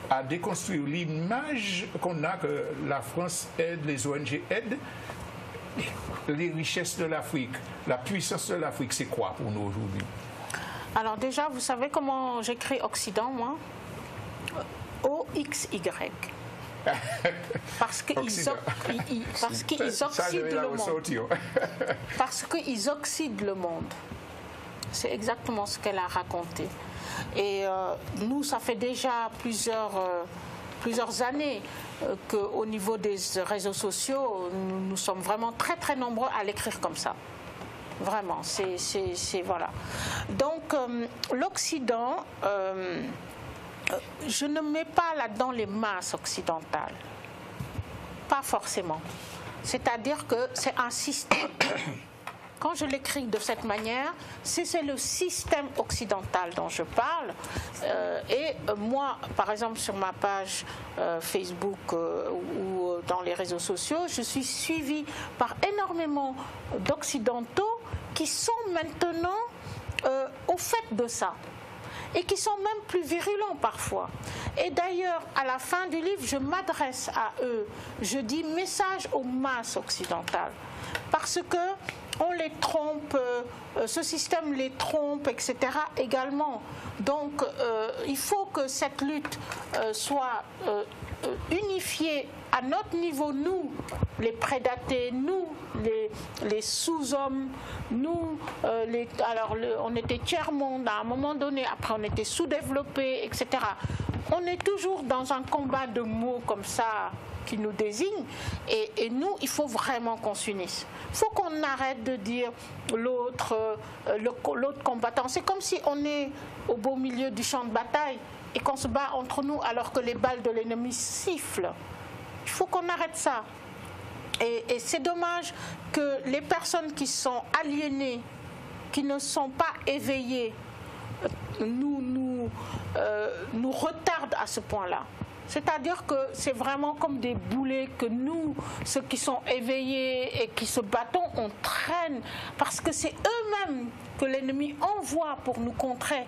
à déconstruire l'image qu'on a que la France aide, les ONG aident. Les richesses de l'Afrique, la puissance de l'Afrique, c'est quoi pour nous aujourd'hui? Alors déjà, vous savez comment j'écris Occident, moi? OXY. Parce qu'ils oxydent le monde. Parce qu'ils oxydent le monde. C'est exactement ce qu'elle a raconté. Et nous, ça fait déjà plusieurs années qu'au niveau des réseaux sociaux, nous sommes vraiment très très nombreux à l'écrire comme ça. Vraiment, c'est voilà. Donc l'Occident, je ne mets pas là-dedans les masses occidentales. Pas forcément. C'est-à-dire que c'est un système. Quand je l'écris de cette manière, c'est le système occidental dont je parle. Et moi, par exemple, sur ma page Facebook ou dans les réseaux sociaux, je suis suivie par énormément d'occidentaux qui sont maintenant au fait de ça. Et qui sont même plus virulents parfois. Et d'ailleurs, à la fin du livre, je m'adresse à eux. Je dis message aux masses occidentales. Parce que on les trompe, ce système les trompe, etc. également. Donc, il faut que cette lutte soit unifiée à notre niveau, nous, les prédatés, nous, les sous-hommes, nous, on était tiers-monde à un moment donné, après on était sous-développés, etc. On est toujours dans un combat de mots comme ça qui nous désigne, et nous, il faut vraiment qu'on s'unisse. Il faut qu'on arrête de dire l'autre combattant. C'est comme si on est au beau milieu du champ de bataille et qu'on se bat entre nous alors que les balles de l'ennemi sifflent. Il faut qu'on arrête ça. Et c'est dommage que les personnes qui sont aliénées, qui ne sont pas éveillées, nous retardent à ce point-là. C'est-à-dire que c'est vraiment comme des boulets que nous, ceux qui sont éveillés et qui se battons, on traîne. Parce que c'est eux-mêmes que l'ennemi envoie pour nous contrer.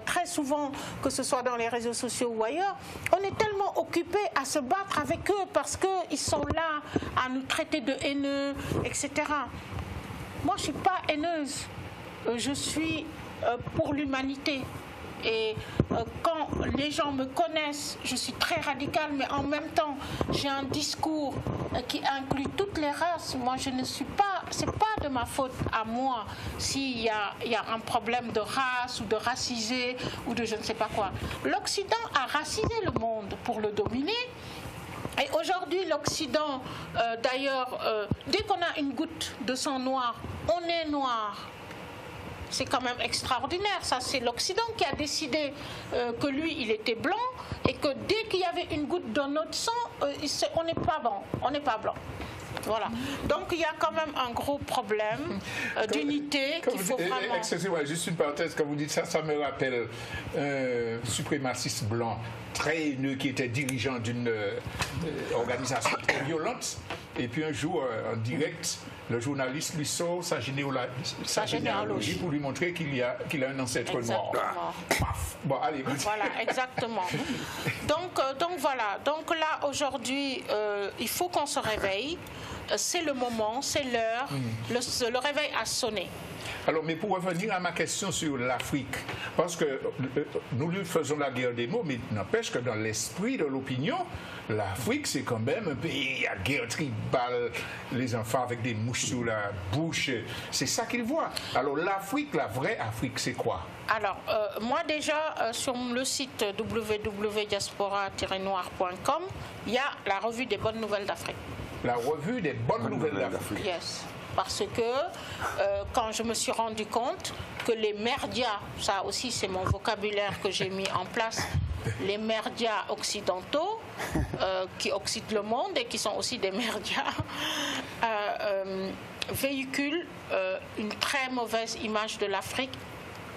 Très souvent, que ce soit dans les réseaux sociaux ou ailleurs, on est tellement occupé à se battre avec eux parce qu'ils sont là à nous traiter de haineux, etc. Moi, je ne suis pas haineuse. Je suis pour l'humanité. Et quand les gens me connaissent, je suis très radicale, mais en même temps, j'ai un discours qui inclut toutes les races. Moi, je ne suis pas, c'est pas de ma faute à moi s'il y a un problème de race ou de racisé ou de je ne sais pas quoi. L'Occident a racisé le monde pour le dominer. Et aujourd'hui, l'Occident, d'ailleurs, dès qu'on a une goutte de sang noir, on est noir. C'est quand même extraordinaire, ça. C'est l'Occident qui a décidé que lui, il était blanc et que dès qu'il y avait une goutte dans notre sang, on n'est pas blanc. On n'est pas blanc. Voilà. Donc il y a quand même un gros problème d'unité qu'il faut vraiment... Excusez-moi, juste une parenthèse, quand vous dites ça, ça me rappelle un suprémaciste blanc très haineux qui était dirigeant d'une organisation très violente. Et puis un jour, en direct, le journaliste lui sort sa généalogie pour lui montrer qu'il a un ancêtre noir. Bon, allez. Voilà, exactement. Donc voilà. Donc là, aujourd'hui, il faut qu'on se réveille. C'est le moment, c'est l'heure. Le réveil a sonné. Alors, mais pour revenir à ma question sur l'Afrique, parce que nous lui faisons la guerre des mots, mais n'empêche que dans l'esprit de l'opinion, l'Afrique, c'est quand même un pays à guerre tribale, les enfants avec des mouches sous la bouche, c'est ça qu'ils voient. Alors l'Afrique, la vraie Afrique, c'est quoi? Alors, moi déjà, sur le site www.diaspora-noir.com, il y a la revue des bonnes nouvelles d'Afrique. La revue des bonnes nouvelles d'Afrique. Yes. Parce que quand je me suis rendu compte que les merdias, ça aussi c'est mon vocabulaire que j'ai mis en place, les merdias occidentaux qui oxydent le monde et qui sont aussi des merdias, véhiculent une très mauvaise image de l'Afrique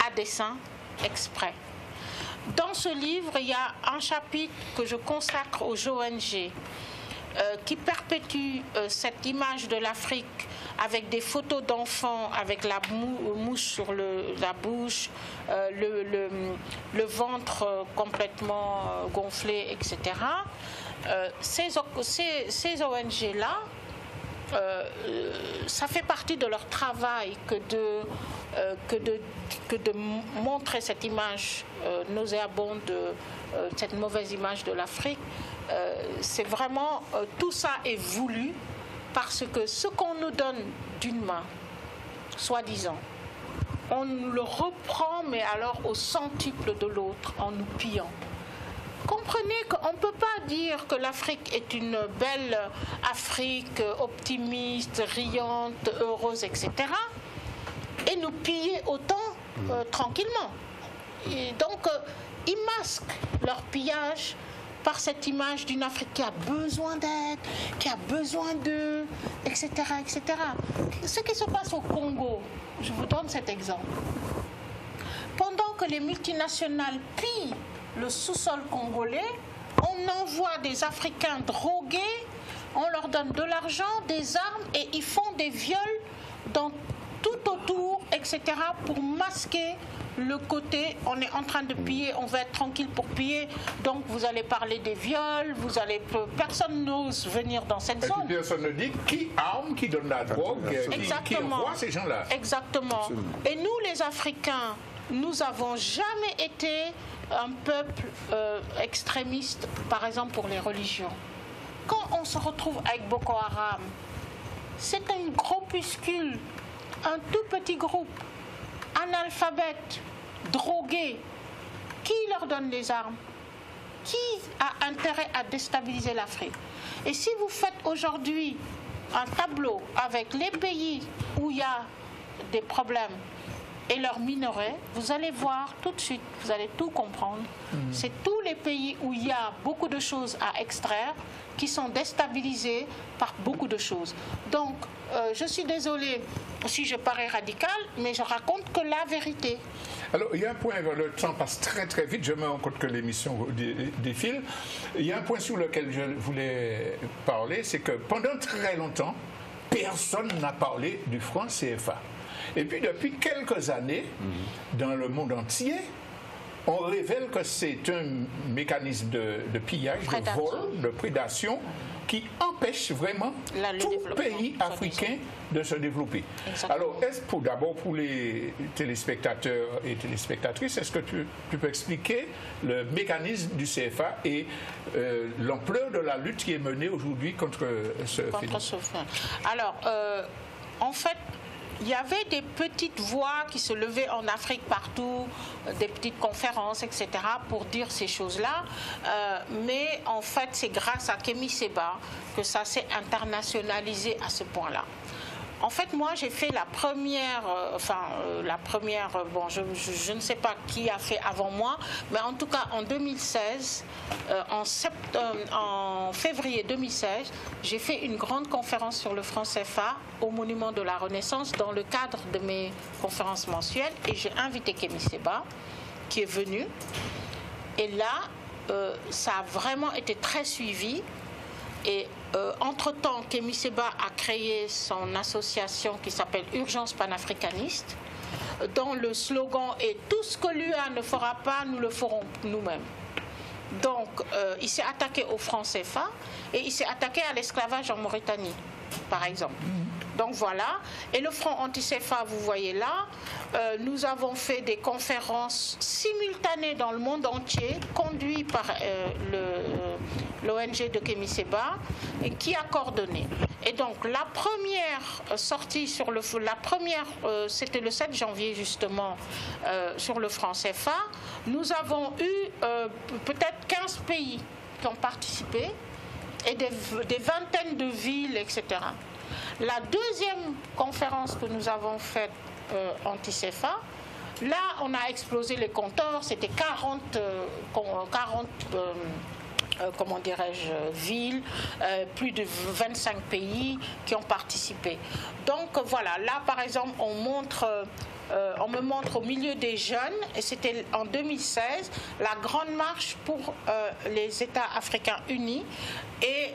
à dessein, exprès. Dans ce livre, il y a un chapitre que je consacre aux ONG qui perpétue cette image de l'Afrique avec des photos d'enfants, avec la mouche sur la bouche, le ventre complètement gonflé, etc. Ces ONG-là ça fait partie de leur travail que de montrer cette image nauséabonde, cette mauvaise image de l'Afrique. C'est vraiment, tout ça est voulu parce que ce qu'on nous donne d'une main, soi-disant, on nous le reprend, mais alors au centuple de l'autre, en nous pillant. Comprenez qu'on ne peut pas dire que l'Afrique est une belle Afrique optimiste, riante, heureuse, etc. et nous piller autant tranquillement. Et donc, ils masquent leur pillage par cette image d'une Afrique qui a besoin d'aide, qui a besoin d'eux, etc., etc. Ce qui se passe au Congo, je vous donne cet exemple. Pendant que les multinationales pillent le sous-sol congolais, on envoie des Africains drogués, on leur donne de l'argent, des armes et ils font des viols dans tout autour, etc. pour masquer le côté, on est en train de piller, on va être tranquille pour piller, donc vous allez parler des viols, personne n'ose venir dans cette zone. Et puis personne ne dit qui arme, qui donne la drogue, qui envoie ces gens-là. Exactement. Absolument. Et nous les Africains, nous n'avons jamais été un peuple extrémiste, par exemple pour les religions. Quand on se retrouve avec Boko Haram, c'est un groupuscule, un tout petit groupe, analphabètes, drogués. Qui leur donne les armes? Qui a intérêt à déstabiliser l'Afrique? Et si vous faites aujourd'hui un tableau avec les pays où il y a des problèmes et leurs minerais, vous allez voir tout de suite, vous allez tout comprendre. C'est tous les pays où il y a beaucoup de choses à extraire qui sont déstabilisés par beaucoup de choses. Donc, je suis désolée si je parais radicale, mais je raconte que la vérité. Alors, il y a un point, le temps passe très très vite, je me rends compte que l'émission défile. Il y a un point sur lequel je voulais parler, c'est que pendant très longtemps, personne n'a parlé du franc CFA. Et puis depuis quelques années, dans le monde entier, on révèle que c'est un mécanisme de pillage, de vol, de prédation, qui empêche vraiment tout pays africain de se développer. Exactement. Alors, est-ce d'abord pour les téléspectateurs et téléspectatrices, est-ce que tu peux expliquer le mécanisme du CFA et l'ampleur de la lutte qui est menée aujourd'hui contre ce phénomène? Alors, en fait, il y avait des petites voix qui se levaient en Afrique partout, des petites conférences, etc., pour dire ces choses-là. Mais en fait, c'est grâce à Kémy Séba que ça s'est internationalisé à ce point-là. En fait, moi, j'ai fait la première, bon, je ne sais pas qui a fait avant moi, mais en tout cas, en 2016, en février 2016, j'ai fait une grande conférence sur le franc CFA au Monument de la Renaissance dans le cadre de mes conférences mensuelles et j'ai invité Kémy Séba, qui est venu. Et là, ça a vraiment été très suivi. Et entre-temps, Kémy Séba a créé son association qui s'appelle Urgence panafricaniste, dont le slogan est « Tout ce que l'UA ne fera pas, nous le ferons nous-mêmes ». Donc, il s'est attaqué au franc CFA et il s'est attaqué à l'esclavage en Mauritanie, par exemple. Donc voilà, et le front anti-CFA, vous voyez là, nous avons fait des conférences simultanées dans le monde entier, conduites par l'ONG de Kémy Séba, et qui a coordonné. Et donc la première sortie sur c'était le 7 janvier justement, sur le franc CFA, nous avons eu peut-être 15 pays qui ont participé, et des vingtaines de villes, etc. La deuxième conférence que nous avons faite anti-CFA, là on a explosé les compteurs, c'était 40 comment dirais-je, villes, plus de 25 pays qui ont participé. Donc voilà, là par exemple on me montre au milieu des jeunes, et c'était en 2016, la grande marche pour les États africains unis et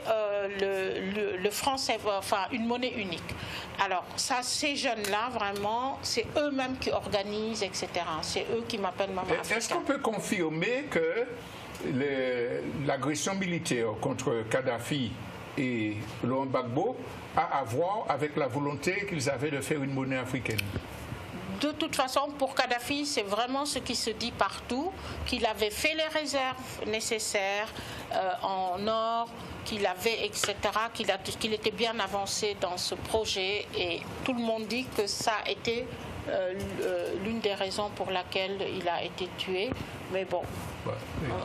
le franc CFA, enfin une monnaie unique. Alors ça, ces jeunes-là, vraiment, c'est eux-mêmes qui organisent, etc. C'est eux qui m'appellent Maman Africaine. Est-ce qu'on peut confirmer que l'agression militaire contre Kadhafi et Laurent Gbagbo a à voir avec la volonté qu'ils avaient de faire une monnaie africaine? De toute façon, pour Kadhafi, c'est vraiment ce qui se dit partout, qu'il avait fait les réserves nécessaires en or, qu'il avait, etc., qu'il était bien avancé dans ce projet. Et tout le monde dit que ça a été l'une des raisons pour laquelle il a été tué. Mais bon,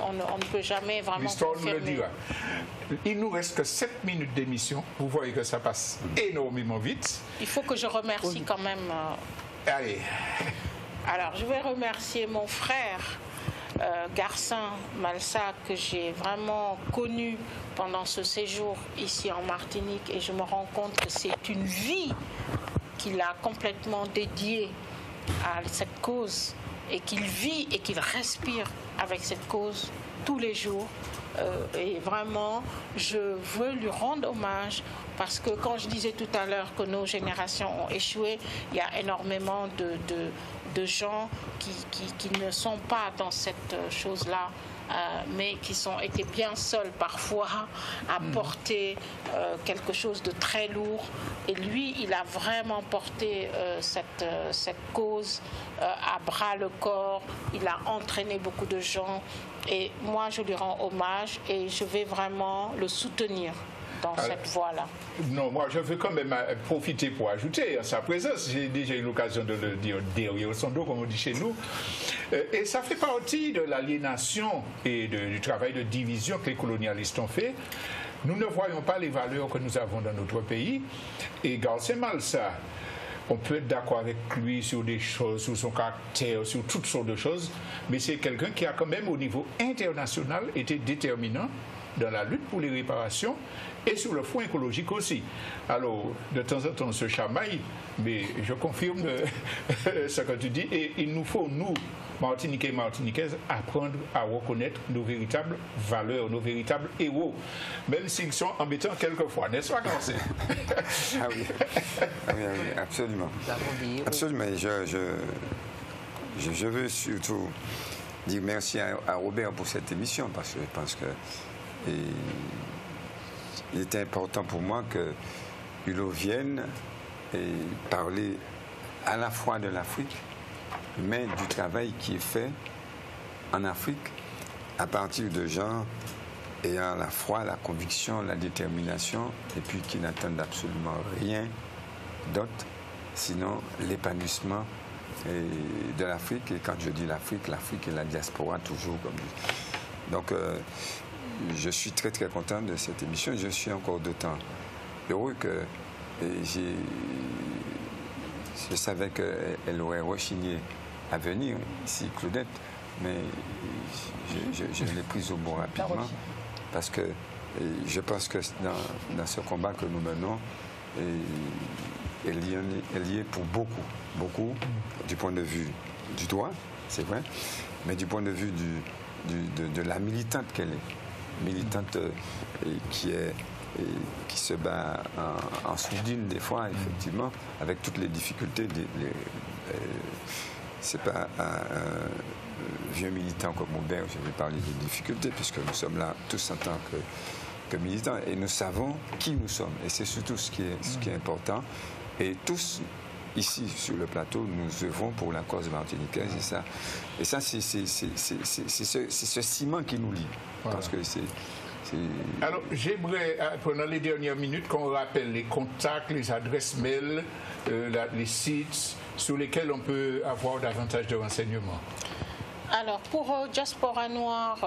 on ne peut jamais vraiment l'histoire nous le confirmer. dira. Il nous reste que 7 minutes d'émission. Vous voyez que ça passe énormément vite. Il faut que je remercie quand même... Allez. Alors, je vais remercier mon frère Garcin Malsa, que j'ai vraiment connu pendant ce séjour ici en Martinique, et je me rends compte que c'est une vie qu'il a complètement dédiée à cette cause, et qu'il vit et qu'il respire avec cette cause tous les jours. Et vraiment, je veux lui rendre hommage, parce que quand je disais tout à l'heure que nos générations ont échoué, il y a énormément de gens qui ne sont pas dans cette chose-là, mais qui ont été bien seuls parfois à porter quelque chose de très lourd. Et lui, il a vraiment porté cette cause à bras le corps. Il a entraîné beaucoup de gens. Et moi, je lui rends hommage et je vais vraiment le soutenir dans cette voie-là. Non, moi, je veux quand même profiter pour ajouter à sa présence. J'ai déjà eu l'occasion de le dire derrière son dos, comme on dit chez nous. Et ça fait partie de l'aliénation et du travail de division que les colonialistes ont fait. Nous ne voyons pas les valeurs que nous avons dans notre pays. Et Garcin Malsa, on peut être d'accord avec lui sur des choses, sur son caractère, sur toutes sortes de choses, mais c'est quelqu'un qui a quand même au niveau international été déterminant dans la lutte pour les réparations et sur le front écologique aussi. Alors, de temps en temps, on se chamaille, mais je confirme ce que tu dis, et il nous faut, nous, Martiniquais et Martiniquaises, apprendre à reconnaître nos véritables valeurs, nos véritables héros, même s'ils sont embêtants quelquefois, n'est-ce pas, Garcin? Ah oui. Oui, absolument. Absolument. Je veux surtout dire merci à Robert pour cette émission, parce que je pense que il était important pour moi que Hulot vienne et parler à la fois de l'Afrique, mais du travail qui est fait en Afrique à partir de gens ayant à la fois la conviction, la détermination, et puis qui n'attendent absolument rien d'autre, sinon l'épanouissement de l'Afrique. Et quand je dis l'Afrique, l'Afrique et la diaspora toujours. Donc, je suis très très content de cette émission. Je suis encore d'autant heureux que je savais qu'elle aurait rechigné à venir ici, Claudette, mais je l'ai prise au mot rapidement, parce que je pense que dans ce combat que nous menons, elle y est pour beaucoup, du point de vue du droit, c'est vrai, mais du point de vue de la militante qu'elle est. Militante qui se bat en sourdine des fois, effectivement, avec toutes les difficultés. C'est pas un vieux militant comme Aubert, je vais parler des difficultés, puisque nous sommes là tous en tant que militants, et nous savons qui nous sommes, et c'est surtout ce qui est important. Et tous, ici, sur le plateau, nous œuvrons pour la cause martiniquaise, et ça c'est ce ciment qui nous lie. Voilà. Parce que Alors, j'aimerais, pendant les dernières minutes, qu'on rappelle les contacts, les adresses mail, les sites sur lesquels on peut avoir davantage de renseignements. Alors, pour Diaspora Noire,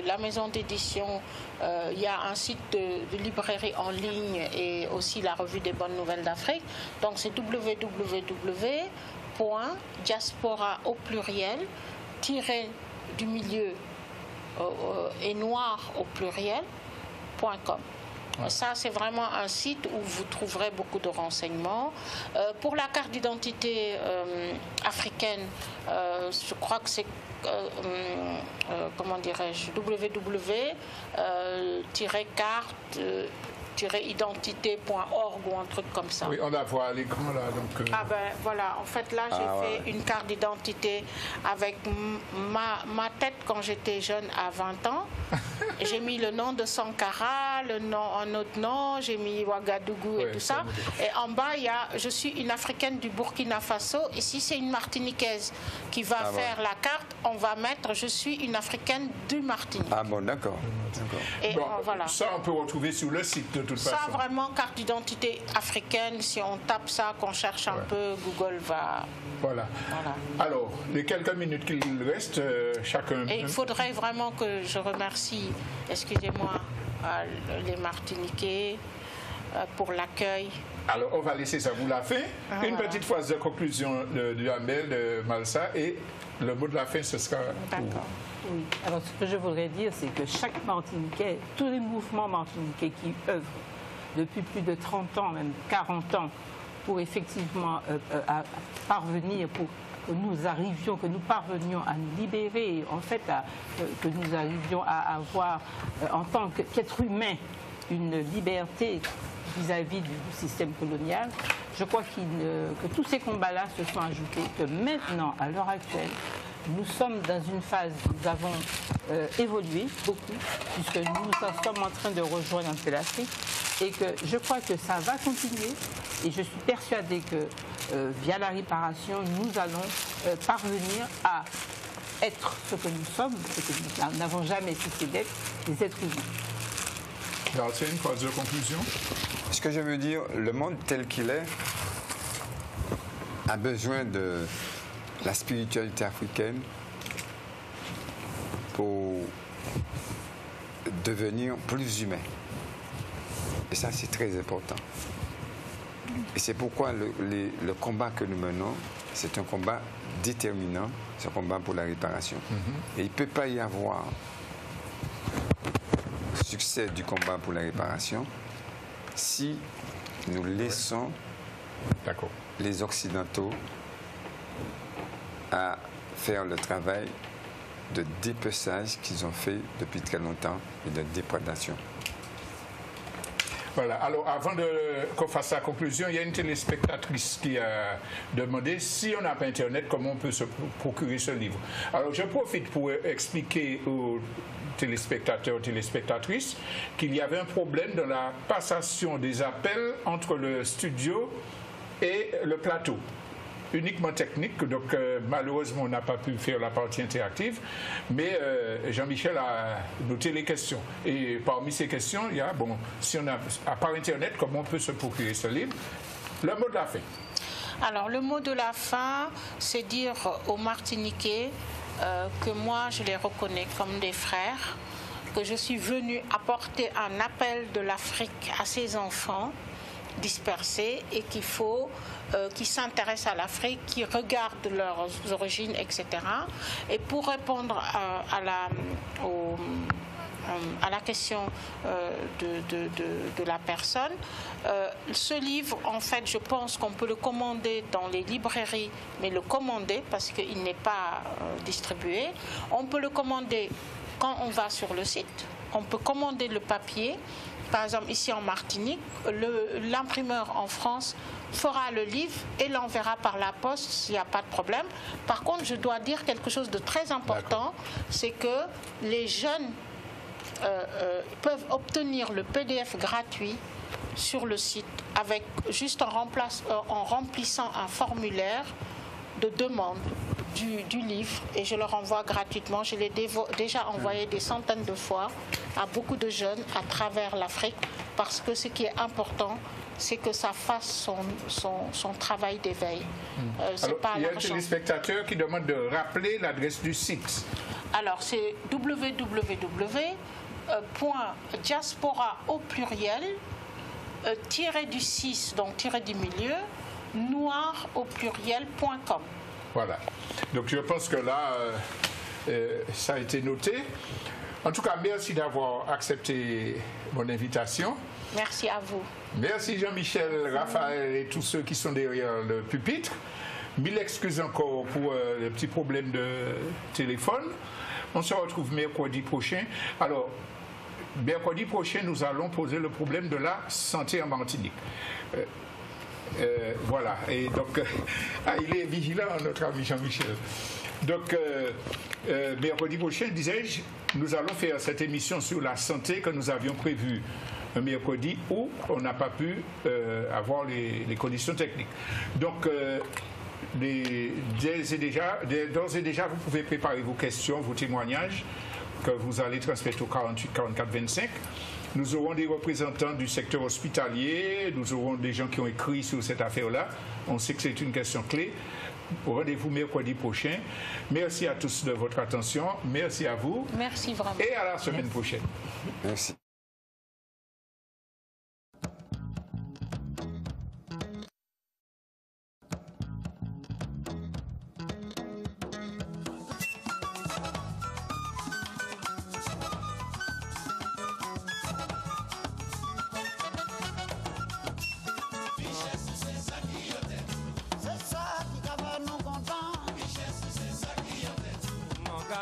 la maison d'édition, il y a un site de librairie en ligne et aussi la revue des bonnes nouvelles d'Afrique. Donc, c'est www.diaspora au pluriel, du milieu et noir au pluriel.com. Ouais. Ça, c'est vraiment un site où vous trouverez beaucoup de renseignements. Pour la carte d'identité africaine, je crois que c'est comment dirais-je, www-carte identité.org ou un truc comme ça. Oui, on la voit à l'écran là. Donc, Ah ben voilà, en fait là j'ai fait une carte d'identité avec ma tête quand j'étais jeune à 20 ans. J'ai mis le nom de Sankara, un autre nom, j'ai mis Ouagadougou et tout ça. Et en bas, il y a je suis une Africaine du Burkina Faso. Et si c'est une Martiniquaise qui va faire la carte, on va mettre je suis une Africaine du Martinique. Ah bon, d'accord. Et bon, voilà. Ça, on peut retrouver sur le site de toute façon. Ça, vraiment, carte d'identité africaine, si on tape ça, qu'on cherche un peu, Google va... Voilà. Alors, les quelques minutes qu'il reste, chacun... Et il faudrait vraiment que je remercie, excusez-moi, les Martiniquais pour l'accueil. Alors, on va laisser ça vous la fin. Une petite phrase de conclusion de Amel, de Malsa, et le mot de la fin, ce sera... D'accord. Oui. Alors, ce que je voudrais dire, c'est que chaque Martiniquais, tous les mouvements martiniquais qui œuvrent depuis plus de 30 ans, même 40 ans, pour effectivement parvenir, pour que nous parvenions à nous libérer, en fait, que nous arrivions à avoir, en tant qu'être humain, une liberté vis-à-vis du système colonial. Je crois que tous ces combats-là se sont ajoutés, que maintenant, à l'heure actuelle, nous sommes dans une phase où nous avons évolué beaucoup, puisque nous sommes en train de rejoindre un peu l'Afrique, et que je crois que ça va continuer, et je suis persuadée que via la réparation, nous allons parvenir à être ce que nous sommes, ce que nous n'avons jamais cessé d'être, des êtres humains. Alors, c'est une phrase de conclusion. Ce que je veux dire, le monde tel qu'il est a besoin de la spiritualité africaine pour devenir plus humain. Et ça, c'est très important. Et c'est pourquoi le combat que nous menons, c'est un combat déterminant, c'est un combat pour la réparation. Et il ne peut pas y avoir succès du combat pour la réparation si nous laissons les Occidentaux à faire le travail de dépeçage qu'ils ont fait depuis très longtemps et de déprédation. Voilà, alors avant qu'on fasse la conclusion, il y a une téléspectatrice qui a demandé si on n'a pas Internet, comment on peut se procurer ce livre. Alors je profite pour expliquer aux téléspectateurs, téléspectatrices, qu'il y avait un problème dans la passation des appels entre le studio et le plateau. Uniquement technique, donc malheureusement on n'a pas pu faire la partie interactive, mais Jean-Michel a noté les questions. Et parmi ces questions, il y a, bon, si on a, à part Internet, comment on peut se procurer ce livre? Le mot de la fin. Alors le mot de la fin, c'est dire aux Martiniquais que moi je les reconnais comme des frères, que je suis venue apporter un appel de l'Afrique à ses enfants dispersés et qu'il faut qui s'intéressent à l'Afrique, qui regardent leurs origines, etc. Et pour répondre à la question de la personne, ce livre, en fait, je pense qu'on peut le commander dans les librairies, mais le commander parce qu'il n'est pas distribué. On peut le commander quand on va sur le site. On peut commander le papier. Par exemple, ici en Martinique, l'imprimeur en France fera le livre et l'enverra par la poste s'il n'y a pas de problème. Par contre, je dois dire quelque chose de très important, c'est que les jeunes peuvent obtenir le PDF gratuit sur le site avec juste en remplissant un formulaire de demande du livre et je le renvoie gratuitement. Je l'ai déjà envoyé des centaines de fois à beaucoup de jeunes à travers l'Afrique parce que ce qui est important, c'est que ça fasse son travail d'éveil. Il y a un téléspectateur qui demande de rappeler l'adresse du site. Alors, c'est www.diaspora au pluriel, tiré du 6, donc tiré du milieu, noir au pluriel.com. Voilà. Donc je pense que là, ça a été noté. En tout cas, merci d'avoir accepté mon invitation. Merci à vous. Merci Jean-Michel, Raphaël et tous ceux qui sont derrière le pupitre. Mille excuses encore pour les petits problèmes de téléphone. On se retrouve mercredi prochain. Alors, mercredi prochain, nous allons poser le problème de la santé en Martinique. Voilà, et donc, il est vigilant, notre ami Jean-Michel. Donc, mercredi prochain, disais-je, nous allons faire cette émission sur la santé que nous avions prévue un mercredi où on n'a pas pu avoir les conditions techniques. Donc, d'ores et déjà, vous pouvez préparer vos questions, vos témoignages que vous allez transmettre au 48 44 25. Nous aurons des représentants du secteur hospitalier, nous aurons des gens qui ont écrit sur cette affaire-là. On sait que c'est une question clé. Rendez-vous mercredi prochain. Merci à tous de votre attention. Merci à vous. Merci vraiment. Et à la semaine prochaine. Merci.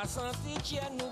Santi, nous